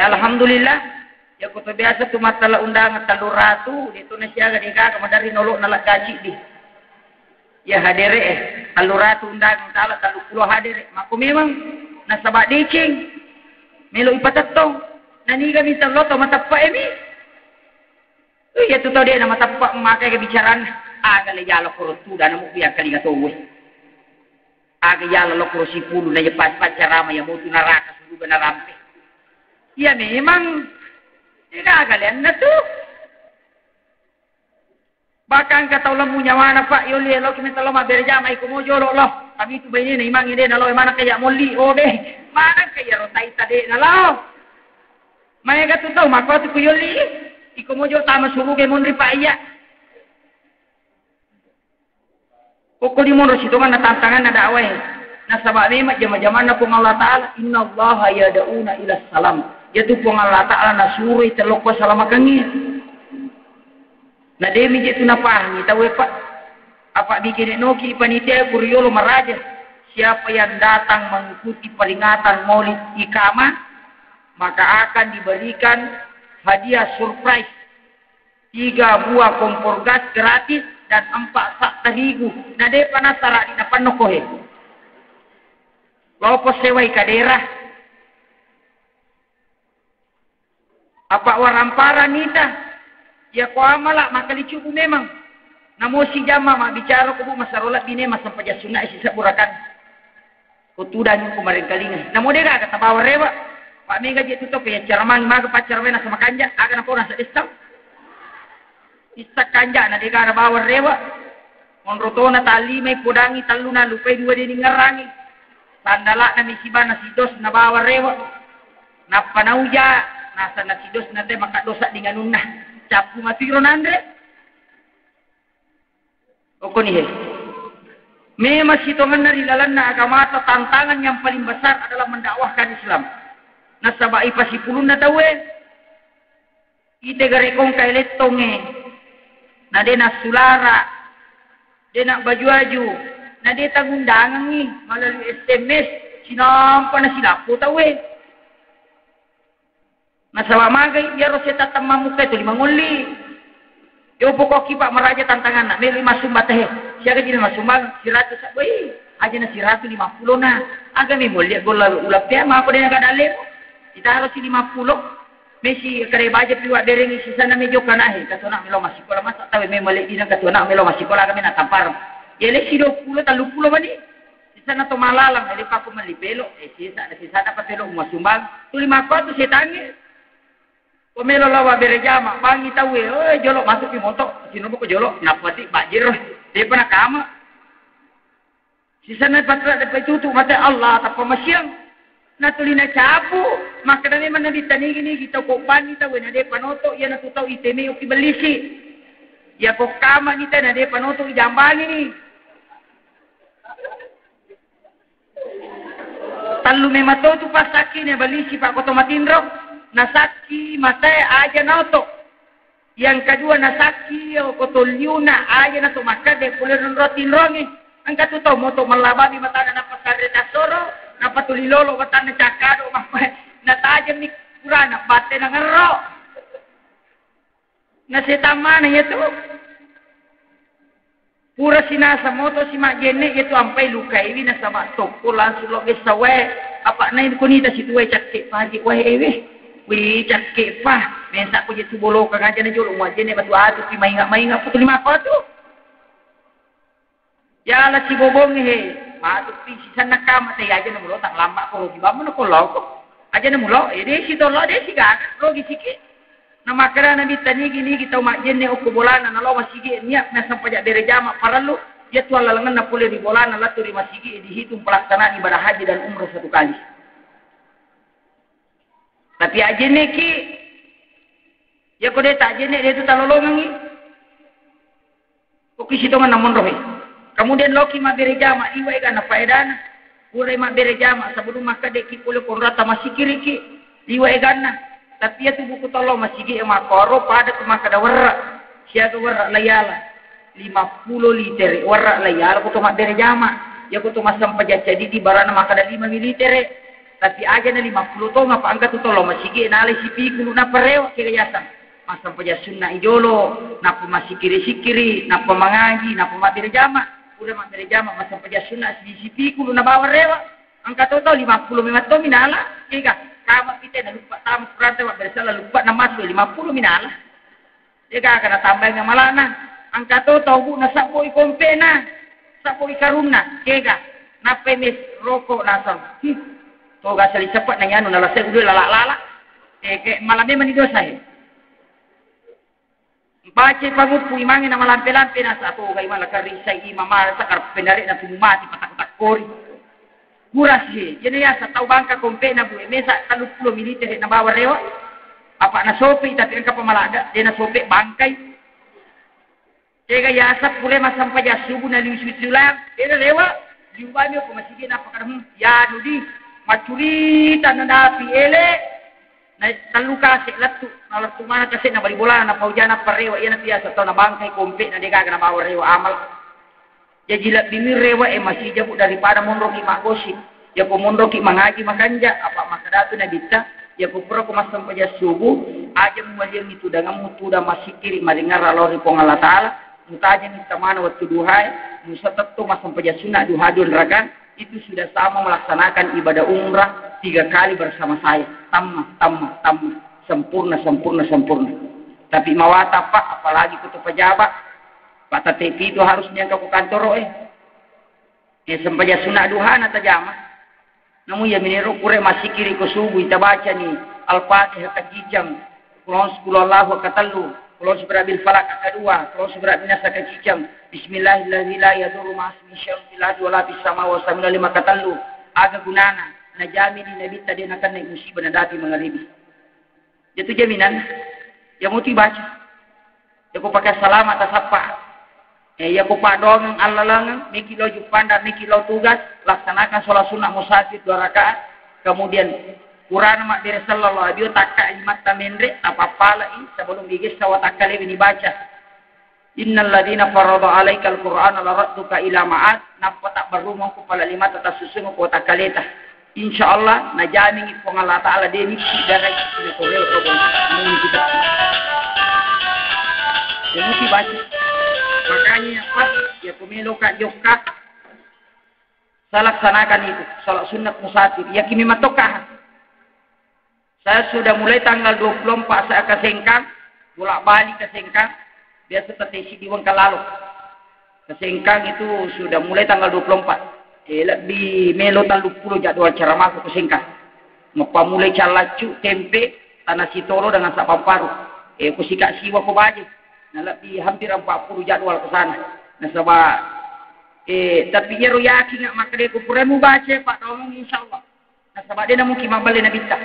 Alhamdulillah. Ya kutu biasa tu matala undangan talur ratu. Itu nasiaga dika kamadari nolok nalak gaji di. Ya hadere talur ratu undangan tala talur puluh hadere. Maku memang nasabak dicing. Melo ipatatong. Nani kami taloto matapa emi. Ya tu tahu dia nama matapa memakai kebicaraan. Agak lejalo kurutu dan namu biar kali katowe. Aga yala lo kursi pulu na jepas pacarama ya mutu naraka suruh benarampe. Ya memang gagalian na tu. Bahkan kata ulam punya mana Pak Yoli lo kami talo maberjama iku mo jolo lo. Kami tu bayi ni imang ide na lo mana kaya moli o deh. Mana kaya rotai tade na lo. Maya katu tau makwa tu Yoli iku mo jolo tama suruh ke monri Pak iya. Pokok di mono situ kan tantangan ada awal. Nah sebab ni jama-jama na pung Allah Taala inna Allah yad'una ila salam. Yaitu pung Allah Taala na suri teloko salamakannya. Nah demi jitu na pahami tahu Pak. Apa bikin noki panitia kuriolo maraja. Siapa yang datang mengikuti peringatan Maulid Iqamah maka akan diberikan hadiah surprise 3 buah kompor gas gratis dan 4 sak terigu. Nah dia panas sarak di depan nokohe. Lopo sewai kadera. Apa warampara nita. Ya ko amala makali cubu memang. Namo si jama mak bicara ko bu masarolat bine mas sampai sunna isi saburakan. Kutudan ko maring kalingan. Namo dia kata bawa rewa. Pak Mega je tutup ya caramang maga pacar wena sama kanja aga na po nasa istam. Isak kanja na di ka bawa rewa. Monroto na tali may pudangi talo na lupay dua din ngarangi. Tandala na misiba na sidos na bawa rewa. Na panauja nasa na sidos na te makadosa di ganun na. Capu matiro na andre. Oko ni he. Memang sitongan na rilalan na agama atau tantangan yang paling besar adalah mendakwahkan Islam. Nasabai pasipulun na tawe. Ite garekong kailetonge. Na dia nak sulara, dia nak baju-baju, na dia tangundangan ni melalui SMS, sinampa na sila po tahu Nasawa magay, ya roseta tamam muka itu 5 nguli. Yo pokok kipak meraja tantangan nak, may 5 sumbat siya ka din masumbang, 100 sabay, aja na 150 na. Aga may muli, ulap dia, mga ko din nagadalim. Kita harus 50. Mesi kare baje piwa dereng isi sana mejo kanahe katona melo masikola masa tawe me male dina katona melo masikola kami na tampar yele si 20 30 bani di sana to malalang ele pa ko malipelo si sana pa pelo mo sumbang tu 5 ko tu setange ko melo lawa berejama bangi tawe jolok masuk di moto sino ko jolok napati bajir de pa nakama si sana patra de petutu mate Allah ta pamasyang natuli na chapu makadami man nabi tanigi kita ko pani ta wena de panoto ya natutaw iteme o kibalisi ya ko kama nita na de panoto ijambani ni talu memato tu pasaki ne balisi pak koto matindro nasaki mate aja nauto yang kedua nasaki o koto liuna aja na to makade kulir rotin rongi angka tu to moto malababi mata na pasare dasoro na patulilolo mata na cakado mah na tajem ni kurana bate na ngero na setamana itu pura sinasa moto si magene itu ampai luka iwi na sama toko langsung lo sawe apa na ini kunita si tuwe cakke pagi wae ewe wi cakke pa mensa ko jitu bolo ka ngaja na jolo mo jene batu atu si mainga putu lima ko tu ya la si bobong he matu pi si sana kama te aja na mulo tak lamba ko di bamu ko lo ko aja na mulo ede si to lo de si ga lo gi sikit na makara na bitani gini kita mak jenne o bolana na lo masigi niat na sampai dari jama paralu dia tu alalangan na pule di bolana la tu di masigi dihitung pelaksanaan ibadah haji dan umrah satu kali. Tapi ajene ki ya ko deta ajene dia tu talolongan ni. Ko kisi tongan namun rohe. Kemudian loki ma bere jama iwa ga na faedana. Pure ma bere jama sebelum maka de ki pule konrata masikiri ki iwa ga na tapi itu buku tolong masih di emakoro pada kemakada warra siaga warra layala 50 liter warra layala kutu mak bere jama ya kutu masam paja jadi di barana makada 5 liter tapi aja na 50 to ngapa angkat tu tolong masih di nale si pikulu na parewa kira yasan masam paja sunna ijolo napa masih kiri napa mangaji napa mak bere jama udah mak bere jama masam paja sunna si pikulu na bawa rewa angkat tu 50 memang to minala kira kama kita na lupa tamu kurante wa bersala lupa na masuk 50 minala eka kana tambahnya malana angka to tau na sakoi kompena sakoi karumna kega nape mes rokok nasal to ga sali cepat na yanu na lase udah lala eke malame mani dosa he baca pangupu imangi na malampe-lampe na sa to ga imala karisai imama sakar pendare na tumati patak-patak kori kuras he jadi ya sa tau bangka kompe na buwe mesa 30 militer na bawa rewa apa na sopi tapi angka pamalaga dia na sopi bangkai tega ya sa pule masam paja subuh na liu sulang dia lewa liubami ko masigi na pakadam ya nudi macuri tananda pi ele na taluka se latu na latu mana kasi na bali bola na paujana parewa iya na biasa tau na bangkai kompe na dega na bawa rewa amal ya jilat bimi rewa masih jauh daripada mondoki makosi ya ko mondoki mangaji makanja apa makadatu na bitta ya ko pura ko masam paja subuh aja muwalian itu dengan mutu da masih kiri maringar Allah ripong Allah taala mutaja minta mana waktu duhai musatattu masam paja sunnah duhadun rakan itu sudah sama melaksanakan ibadah umrah 3 kali bersama saya tamma sempurna tapi mawata pak apalagi kutu pejabat Pak Tatepi itu harusnya ke kantor sampai sunat duha na tajama namun ya meniru kure masih kiri ke subuh kita baca nih al-fatihah kajijang kulon sekulullahu katalu kulon seberabil falak kedua kulon seberabil nasa kajijang bismillahirrahmanirrahim la yadurru ma'asmi syai'un fil ardi wala fis sama wa samina lima katalu aga gunana najami di nabi tadi akan naik musibah dan dati menghadapi itu jaminan yang mau dibaca ya kau pakai salam atas apa ya ko padong alalangan miki lo jupanda miki lo tugas laksanakan sholat sunnah musafir 2 rakaat kemudian Quran mak dire sallallahu alaihi takka imat tamendre apa-apa sebelum bigis sawat akale ini baca innal ladina farada alaikal qur'ana la radduka ila ma'ad napa tak berumah ku pala 5 tata susun ko takaleta insyaallah najami ngipong Allah taala de miki darai ko re ko mun kita ini baca makanya pas ya kumilo kak jokka laksanakan itu salat sunat musafir ya kimi matokah saya sudah mulai tanggal 24 saya ke Sengkang bolak-balik ke Sengkang biasa tetesi di Wangkalalu ke Sengkang itu sudah mulai tanggal 24 lebih melo 30 jadwal ceramah ke Sengkang ngapa mulai calacu tempe tanah sitoro dengan sapamparu kusikak siwa ko baje nah lebih hampir 40 jadwal ke sana. Nah sebab tapi ya yakin nggak maka dia kupuremu baca Pak Tolong insyaallah. Nah sebab dia mungkin mabale nabi tak.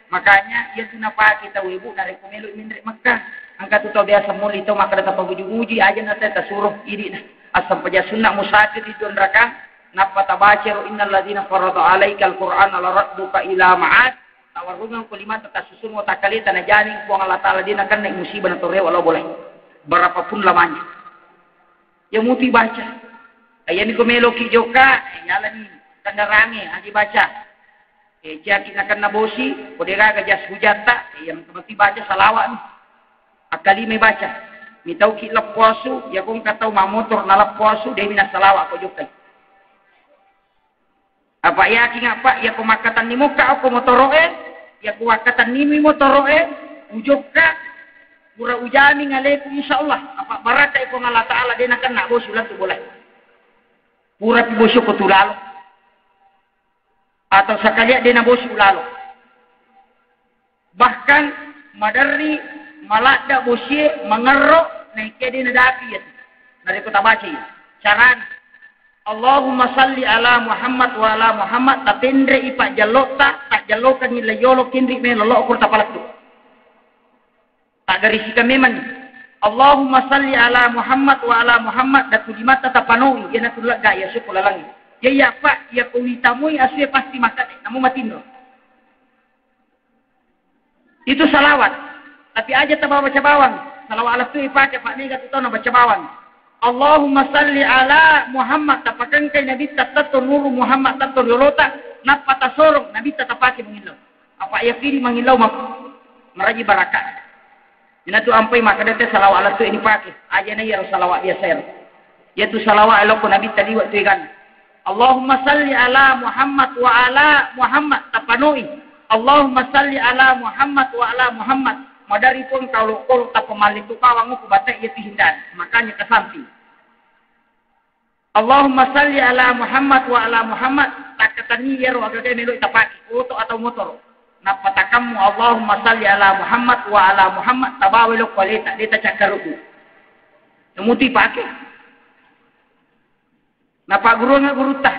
Makanya ya kenapa kita ibu dari kumelu mindrik Mekah. Angkat tu biasa muli tu maka datang uji aja nanti tak suruh ini nah. Asam paja sunnah musafir di neraka Napa tabaciru innal ladzina farada 'alaikal qur'ana laradduka ila ma'ad. Tawarungan kulimat tasusun wa takalita na janing po Allah Ta'ala din akan naik musibah na torre walau boleh. Berapapun lamanya. Ya muti baca. Ayan ko meloki joka, yalan tandarangi aji baca. Jaki akan nabosi, kodera gajas hujata, yang mesti baca salawat. Akali may baca. Mitaw ki lapwasu, ya kung kataw mamotor na lapwasu, dahil na salawat ko joka. Apa yaki nga pa, ya kumakatan ni mo ka o kumotoroe, ya kumakatan ni mo motoroe, ujok ka, mura ujami nga lepo insyaallah. Apa baraka iko nga Allah Ta'ala din akan nabosi ulang tu boleh. Pura pibosyo ko tulalo. Atau sekali dia nak bosi ulalo. Bahkan madari malada bosi mengerok naik dia nadapi ya. Nari kita baca ya. Caran Allahumma salli ala Muhammad wa ala Muhammad tapendre ipa jalota tak jalokan ni layolo kindri me lolo ko tapalak tu. Tak dari sika meman. Allahumma salli ala Muhammad wa ala Muhammad datu di mata tapanoi dia nak tulak gaya sekolah langit. Ya pak, ya kulitamui asli pasti makan, namun matindo. Itu salawat. Tapi aja tak baca bawang. Salawat ala tu ipakai pak ni kata tahu nak baca bawang. Allahumma salli ala Muhammad. Tapakan kay Nabi tatato nuru Muhammad tatato yolota. Napa tasorong Nabi tatapaki mengilau. Apa ia kiri mengilau meraji barakat. Ina tu ampai maka dete salawat ala tu ini pakai. Aja na ya salawat biasa. Yaitu salawat ala ko Nabi tadi waktu ikan. Allahumma salli ala Muhammad wa ala Muhammad tapanoi. Allahumma salli ala Muhammad wa ala Muhammad. Madari pun kalau tak pemalik tu kawang ku batak ia hindan. Makanya ke samping. Allahumma salli ala Muhammad wa ala Muhammad. Tak katani ya ro agak melo itapaki auto atau motor. Napatakamu Allahumma salli ala Muhammad wa ala Muhammad tabawelo kualita dita cakaruku. Namuti pakai. Napa guru nga guru tah?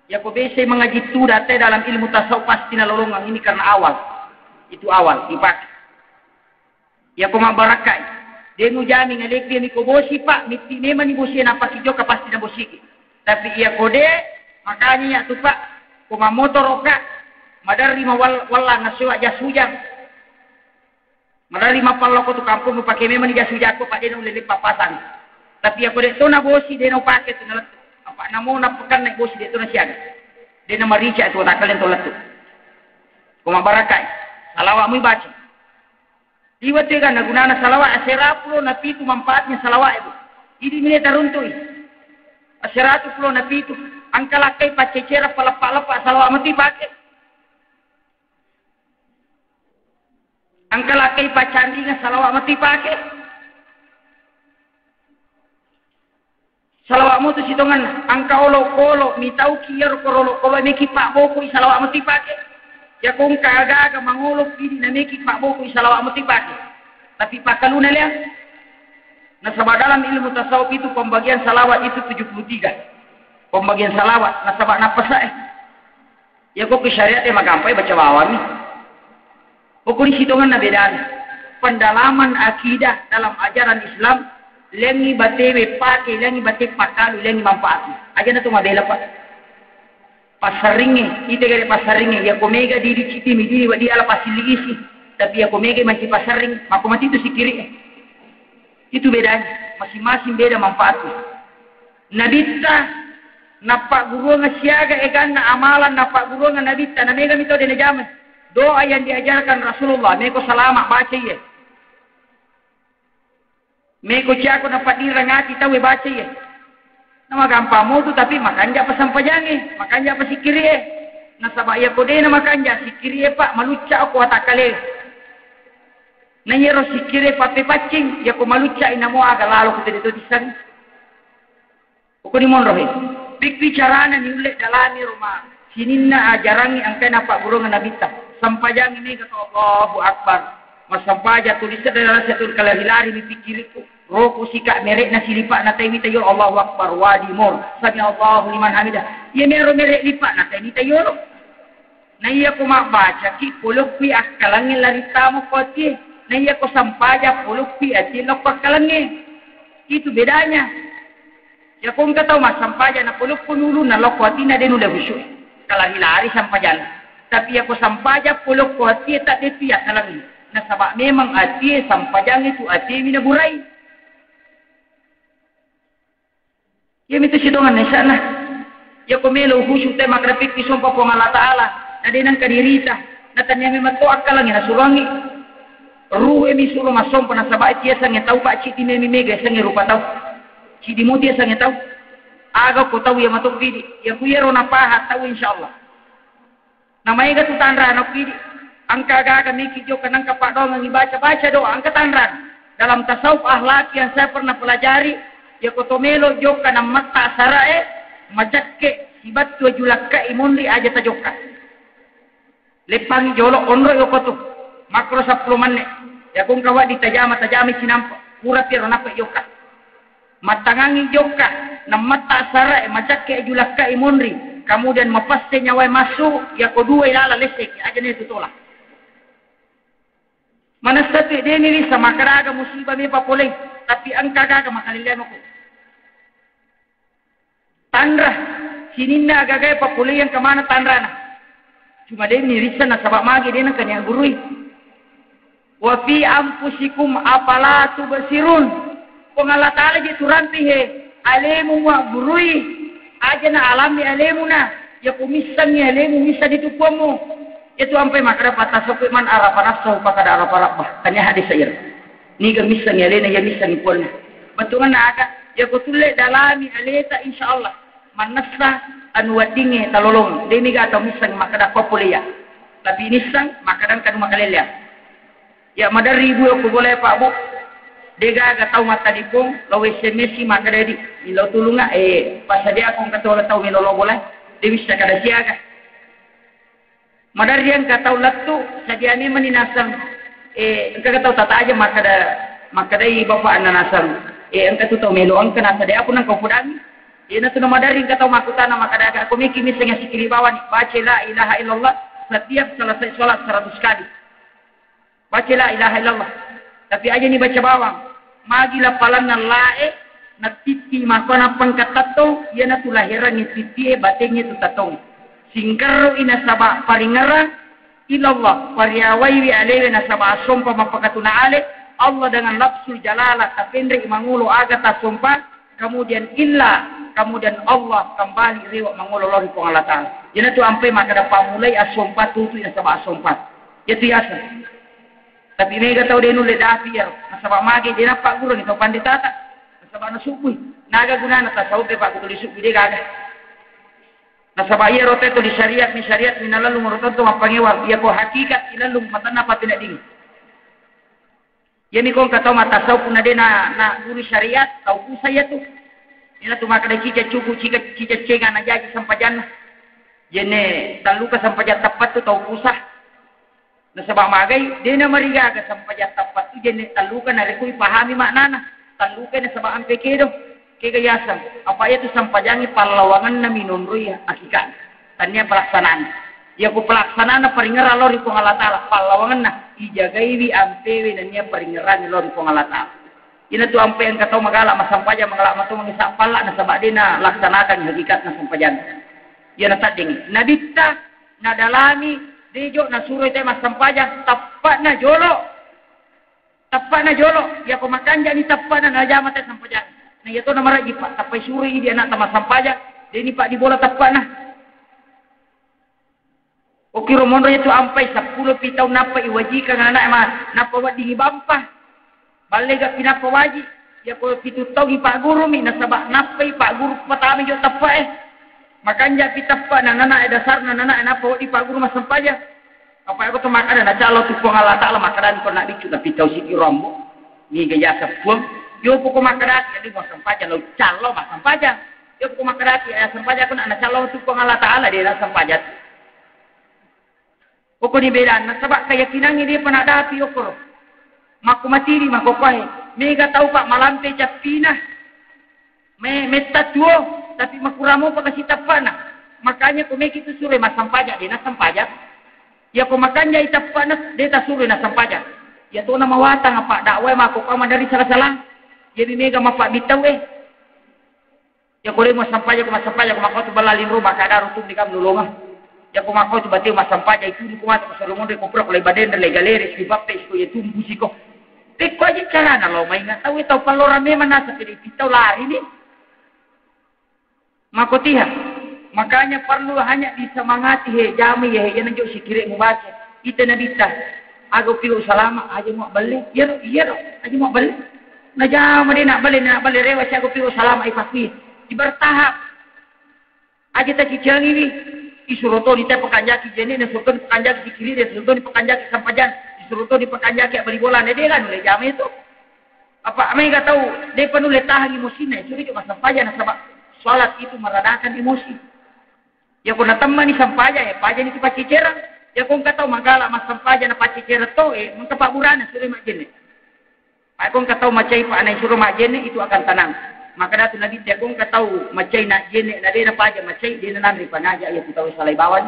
Ya ko bese mengaji tu date dalam ilmu tasawuf pasti na lolongang ini karena awal. Itu awal dipakai. Ya ko mabarakai. Dengu jami ngalek dia ni ko bosi pak, miti neman ni bosi napa kijo ka pasti na bosi. Tapi iya kode makanya ya tu pak, ko motor oka madari mawala ngasuwa jasujang. Madari mapallo ko tu kampung pakai memang ni jasujang ko pak dia ulele papasan. Tapi ya kode to na bosi dia no pakai tu na apa namo na pekan naik bosi dia tu na siaga. Dia na marica tu tak kalian tolat tu. Kuma barakai. Salawat mu baca. Diwate kan naguna salawat aserapulo na pitu manfaatnya salawat itu. Idi mine taruntui. Aserapulo na pitu angkalakai pacecera palapa-lapa salawat mati pakai. Angkalakai pacandinga salawat mati pakai. Salawat mo tu sitongan angka olo-olo mitau kiyar korolo-kolo meki pak boko salawat mo tipake. Ya kung kaaga mangolo pidi na meki pak boko salawat mo tipake. Tapi pakaluna liang. Nasabah dalam ilmu tasawuf itu pembagian salawat itu 73. Pembagian salawat nasabah napasa Ya kok syariat magampai baca bawah ni. Pokok di sitongan na bedaan. Pendalaman akidah dalam ajaran Islam lengi batewe pake, lengi bate pakalu, lengi manfaat. Aja na tu madela pak. Pasaringe, ite gade pasaringe. Ya komega diri citi midiri wadi ala pasilisi. Tapi ya komega masih pasaring, mako mati itu sikiri. Itu bedanya. Masing-masing beda manfaatnya. Nabita napak guru ngasiaga egan na amalan napak guru nabita na mega mito de jaman. Doa yang diajarkan Rasulullah, meko salama baca ya. Meko siako na padira ngati tahu baca ya. Nama gampang mo tu tapi makanja pasampajangi, makanja pasikiri Nasabah ya kode na makanja sikiri pak maluca aku atakale. Na yero sikiri pape pacing ya ko maluca inamo aga lalo ko dito disan. Ko ni monrohe. Big bicarana ni ulit dalami rumah. Sininna ajarangi angkai napa guru nabita. Sampajangi ni kata Allahu Akbar. Masampaja tulisan dalam satu kalahilari ni pikiriku. Roku sikak merek na silipak na tayo tayo Allahu Akbar wadi mor. Sabi Allahu liman hamidah. Ia mero merek lipak na tayo tayo. Na iya ko mabaca ki pulok pi akalangin larita mo koti. Na iya ko sampaja pulok pi atilok pakalangi. Itu bedanya. Ya kung kataw mas sampajan na pulok punulo na loko at ina din ula gusto. Kalahilari sampajan. Tapi ako sampaja pulok ko at tak ditiyak na lang. Nasaba memang ati sampajan itu ati minaburay. Ya mito sidongan na sana. Ya kumelo husu tayo makrapik pisumpa po ng Allah Ta'ala. Na din ang kadirita. Na tanya may matuak ka lang. Na surangi. Ruhe mi suruh masompa na sabay. Tiya sang yataw pa. Chiti may mimega. Sang yarupa taw. Chiti mo tiya sang yataw. Agaw ko taw. Ya matok pidi. Ya kuyero na pahat taw insyaAllah. Na may gatutanran. Na pidi. Ang kagaga may kidyo ka ng kapadong. Ang ibaca-baca doa. Ang katanran. Dalam tasawuf ahlaki yang saya pernah pelajari. Ya kotomelo joka na mata sarae. Majakke sibat tua julakka imundi aja tajokka. Lepang jolo onro yokotu. Makro 10 manne. Ya kung kawa di tajami sinampa. Pura pero napa joka. Matangangi joka na mata sarae majakke julakka imundi. Kemudian mapasse nyawai masuk ya kedua ilala lesek aja ne tutola. Mana satu dia ni sama karaga musibah me papoleng tapi ang kagaga makalilian ko. Tandra sininna agagay papoleng yang kemana tandra na. Cuma dia ni risa na sabak magi dia na kanya gurui. Wa fi anfusikum afala tubsirun. Pengala taala je turampi he alemu wa gurui aja na alami alemu na ya kumisan ni alemu misa ditupomo. Itu sampai makada patah sopik man araparap so pakada araparap bah kanya hadis sayur ni gamisan ya lena ya misan pun betungan aga ya kutule dalami aleta insyaallah manassa anu wadinge talolong demi gata misan makada populia tapi nisan makadang kadu makalelya ya madar ribu aku boleh pak bu dega ga tau mata dipong lawe SMS makada di ilo tulunga pasadia aku katola tau milolo boleh dewi sakada siaga Madar yang kata ulat tu sadiani meninasam engkau kata tata aja maka dai bapak ananasam engkau tu tahu melo engkau nasa dia aku nang kau pudami na tu madar yang kata makutana maka dah aku mikir misalnya sikili bawan baca la ilaha illallah setiap selesai solat 100 kali baca la ilaha illallah tapi aja ni baca bawang magilah palan lae na titi makona pangkatato ia na tu lahiran ni titi batengnya tu tatong singkaro ina sabak paringara ilallah pariawai wi alewe na sabak asompa mapakatuna ale Allah dengan lapsul jalala tapendri mangulo aga tasompa kemudian kemudian Allah kembali riwak mangulo lori pong Allah Ta'ala jadi tu ampe maka dapat mulai asompa tutu ina sabak asompa itu yasa tapi mega tau denu le dafir na sabak magi dia nampak guru ni tau panditata na sabak nasukui naga gunana tasawuf pak kutulis suku dia gaga Nasaba iya rote to di syariat minalalu merotot to mapangiwal iya ko hakikat ilalung matana pa tidak ding. Yemi kong kataw matasaw puna de na guru syariat tau ku saya tu. Ina tu makada cica cuku cica cenga na jaji sampajan. Jene taluka sampajan tepat tu tau kusah. Nasaba magai de na mariga ka sampajan tepat tu jene taluka na rekui pahami maknana. Taluka na sabang pekedo. Kegayasan apa itu sampajangi palawangan na minunrui hakikat tanya pelaksanaan ya ku pelaksanaan na paringera lori pong Allah Ta'ala palawangan na ijagai wi ampewe na niya paringeran lori pong Allah Ta'ala ina tu ampe yang katau magala masampaja magalak matu mangisak pala na sabak na laksanakan hakikat na sampajan ya na tading nabita na dalami dejo na suruh tayo masampaja tapat na jolo ya kumakanja ni tapat na najama tayo sampajan nah ya to na maraji pak tapai suri dia nak sama sampaja dia ni pak di bola tapak nah oki romondo itu ampai 10 pitau napa iwajika ngana ma napa wadi bampah balega pinapa waji ya ko pitu togi pak guru mi nasaba napa pak guru patami jo tapak makanya pitapa nana dasar nana napa wadi pak guru masampaja apa aku to makada na calo tu Allah Ta'ala makadan ko na bicu na pitau siki rombo ni gaya sapung yo poko makarati adi mo sampaja lo calo ma sampaja yo poko makarati ay sampaja kun ana calo tu pong Allah Ta'ala dia na sampaja poko ni beda na sabak keyakinan dia panadapi okoro makumatiri makopahe mega tau pak malampe capina me tatuo tapi makuramo pa kasi tapana makanya kumeki tu sure ma sampaja dia na sampaja ya ko makanya itapana dia ta sure na sampaja ya to na mawatang pak dakway makopa dari salah-salah jadi mega mapak bitaw Ya kole mo sampaja ko makau tu balalin rumah kada rutum di kam lulunga. Ya ko makau tu bati mas sampaja itu ko mata ko soromo de ko pro ko le baden le galere si bappe ko ye tumbu siko. Te ko aja cara na lo mai na tahu tahu palora me mana sa pili pitau lari ni. Makotiha. Makanya perlu hanya disemangati jami yang nanti si kiri membaca. Kita nabita. Aku pilih salama aja mau balik. Iya aja mau balik. Nah jam dia nak balik rewas aku pilih salama pasti. Bertahap. Aja tak cicang ini. Isuruto di pekanjaki jeni dan suruto di pekanjaki kiri dan suruto di pekanjaki sampajan. Isuruto di pekanjaki beri bola. Dia kan oleh jam itu. Apa mereka tahu dia penuh letah emosinya. Suri cuma sampajan sebab salat itu meredakan emosi. Ya kuna teman ni sampaja ya paja ni paci cerang. Ya kung kataw magala mas sampaja na paci cerang to mengkapaburan suruh majene. Ay kung kataw macay pa anay suruh majene itu akan tenang. Maka datu nabi ya kung kataw macay na jene na de na paja macay di na nanri panaja ya kita salay bawan.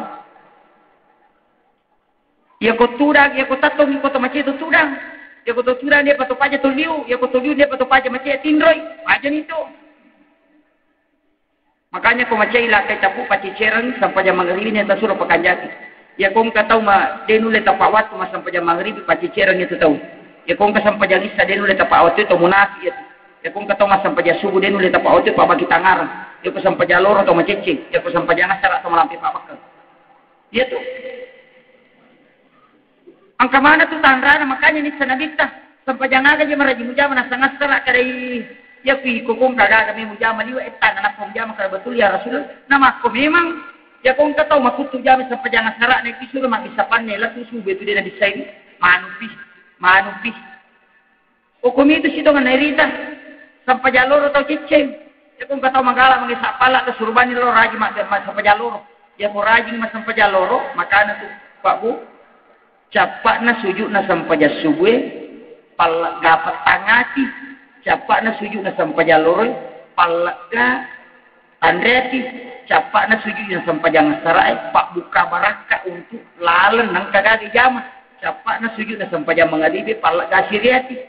Ya ko turang ya ko tatong ko to macay to turang. Ya ko to turang dia pato paja to liu, ya ko to liu dia pato paja macay tinroy. Paja nito. Makanya kau macam ilah kay tapu paci cerang sampai jam maghrib ni tak suruh pakanjaki. Ya kau tahu ma denu le tapak waktu mas sampai jam maghrib paci cerang itu tahu. Ya kau sampai jam isya denu le tapak waktu itu munafik itu. Ya kau tahu mas sampai jam subuh denu le tapak waktu itu bagi tangar. Ya kau sampai jam loro atau macecing. Ya kau sampai jam asar atau melampi pak bakal. Ya tu. Angka mana tu tanrana makanya ni sanabita sampai jam aja meraji mujama sangat serak kadai. Ya pi kung kada kami mujama liwa etan anak mujama kada betul ya Rasul nama ko memang ya kung kataw makutu jami sa pajangan sara na kisuro magisapan nila tu sube tu dia desain manupi o kumi itu sito nga nairita sa pajaloro taw cicem ya kung kataw magala mangisapala ta surban nilo raji sa pajaloro ya ko raji mas sa pajaloro makana tu Pak Bu capak na sujud na sa pajasubwe pal dapat tangati capak na sujud na sampai jalur palaga andreti capak na sujud na sampai jangan sarai pak buka baraka untuk lalen nang kagagi jama capak na sujud na sampai jam mengadibi palaga siriati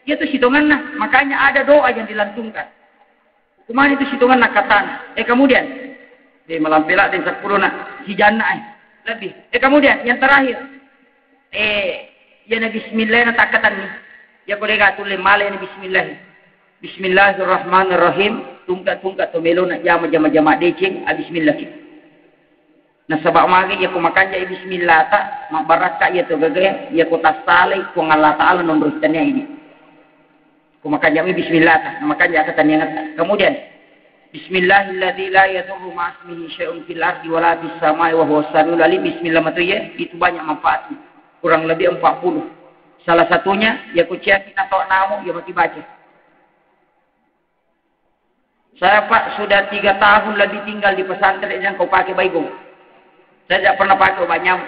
itu hitungan nah makanya ada doa yang dilantungkan kuman itu hitungan nak katana kemudian melampilak dan 10 nak si jannah lebih kemudian yang terakhir ya na bismillah na takatan ni ya boleh tulis malah ini bismillah. Bismillahirrahmanirrahim. Tungkat to melo nak jama decing bismillah. Nah sebab magi ya ko makan ja bismillah ta mak baraka ya to gagaya ya ko tasali ko Allah taala nombrustanya ini. Ko makan ja bismillah ta makan ja kata niangat. Kemudian Bismillahilladzi la yadurru ma'asmihi syai'un fil ardi wala fis samai wa huwas samiul alim. Bismillah itu banyak manfaatnya. Kurang lebih 40. Salah satunya, ya kuciak kita tahu namu, ya mesti baca. Saya Pak, sudah 3 tahun lebih tinggal di pesantren yang kau pakai baigong. Saya tidak pernah pakai obat nyamuk.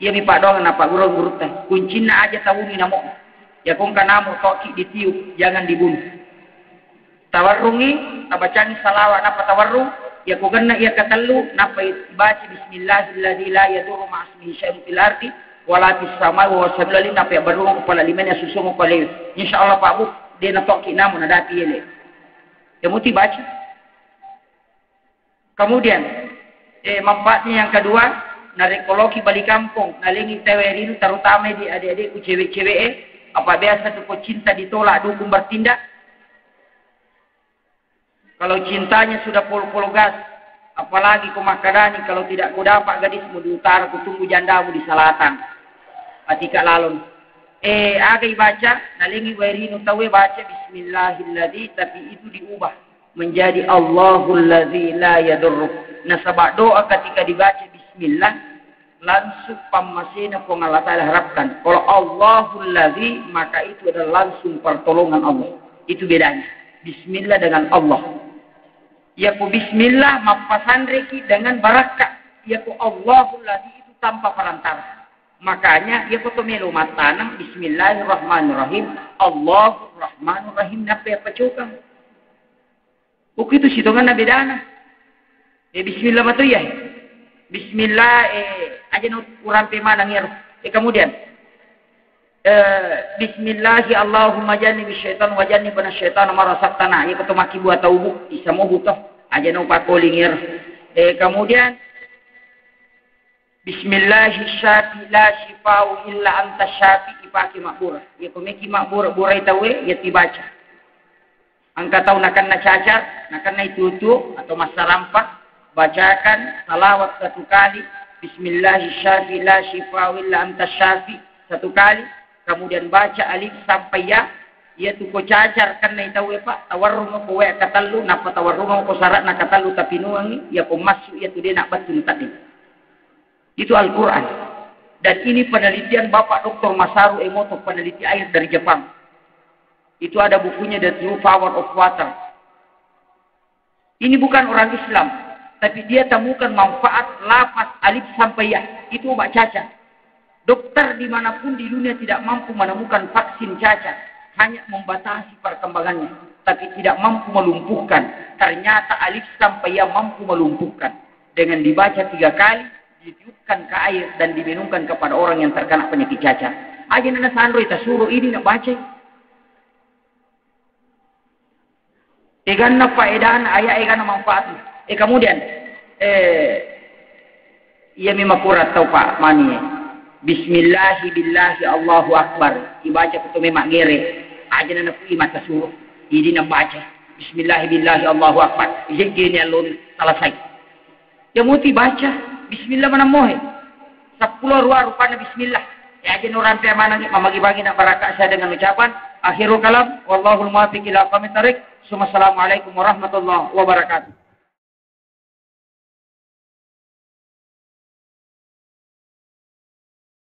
Iya mi Pak doang, Pak guru teh. Kuncinya aja tahu ni namu. Ya kung kanamu toki ditiup, jangan dibunuh. Tawarrungi, tabacangi salawat, napa tawarrung, ya kugana ia katalu, napa baca Bismillahilladzi la yadurru ma'asmihi syai'un fil ardi wala fis samai wa wasallalin apa yang berurung kepala liman yang susung kepala insyaallah Pak Bu dia nak kita namun ada piye ya muti baca kemudian manfaatnya yang kedua narekologi balik kampung nalingi tewerin terutama di adik-adikku cewek-cewek apa biasa tuh cinta ditolak dukung bertindak kalau cintanya sudah pol-pol gas apalagi kumakadani kalau tidak ku dapat gadismu di utara ku tunggu jandamu di selatan atika lalon agai baca nalingi wairinu tawe baca bismillahilladzi tapi itu diubah menjadi Allahul ladzi la yadurru nah sebab doa ketika dibaca bismillah langsung pamasina ko Allah taala harapkan kalau Allahul ladzi maka itu adalah langsung pertolongan Allah itu bedanya bismillah dengan Allah ya ku bismillah mapasan reki dengan barakah ya ku Allahul ladzi itu tanpa perantara makanya ya ku melu matanang bismillahirrahmanirrahim Allahur rahmanur rahim napa apa cukang begitu situngan na bedana bismillah matu ya bismillah aja no kurang pe mana ngir kemudian bismillahi Allahumma jannibis syaitan wa jannibna syaitan ma razaqtana ya ku maki buat taubu isamu butoh Aja no pakolingir. Kemudian Bismillahirrahmanirrahim la shifa'u illa anta syafi ipaki makbura. Ya kumeki makbura burai tawe ya tibaca. Angka tahu nakan na cacat, nakan na itutu atau masa rampak, bacakan salawat satu kali. Bismillahirrahmanirrahim la shifa'u illa anta syafi satu kali. Kemudian baca alif sampai ya. Ya tu ko cacar kan na itawe pak tawarrung ko wa katalu napa tawarrung ko sarat na katalu tapi nuangi ya ko masuk ya tu dia nak batu tadi. Itu Al-Quran. Dan ini penelitian Bapak Dr. Masaru Emoto, peneliti air dari Jepang. Itu ada bukunya The True Power of Water. Ini bukan orang Islam, tapi dia temukan manfaat lafaz alif sampai ya. Itu obat cacat. Dokter dimanapun di dunia tidak mampu menemukan vaksin cacat. Hanya membatasi perkembangannya, tapi tidak mampu melumpuhkan. Ternyata alif sampai ya mampu melumpuhkan. Dengan dibaca 3 kali, ditiupkan ke air dan diminumkan kepada orang yang terkena penyakit cacat. Aja nana sandro ita suruh ini nak baca. Egan faedahan ayat egan manfaat. Kemudian ia memang kurat tau Pak mani. Bismillahi billahi Allahu akbar. Dibaca kutu memang ngere. Aja nana pu mata suruh. Ini nak baca. Bismillahi billahi Allahu akbar. Jadi alun selesai. Ya muti baca Bismillah mana mohe. 10 rupanya Bismillah. Ya aja orang pe mana mamagi-bagi nak barakat saya dengan ucapan akhirul kalam wallahul muwaffiq ila aqwamit thariq. Assalamualaikum warahmatullahi wabarakatuh.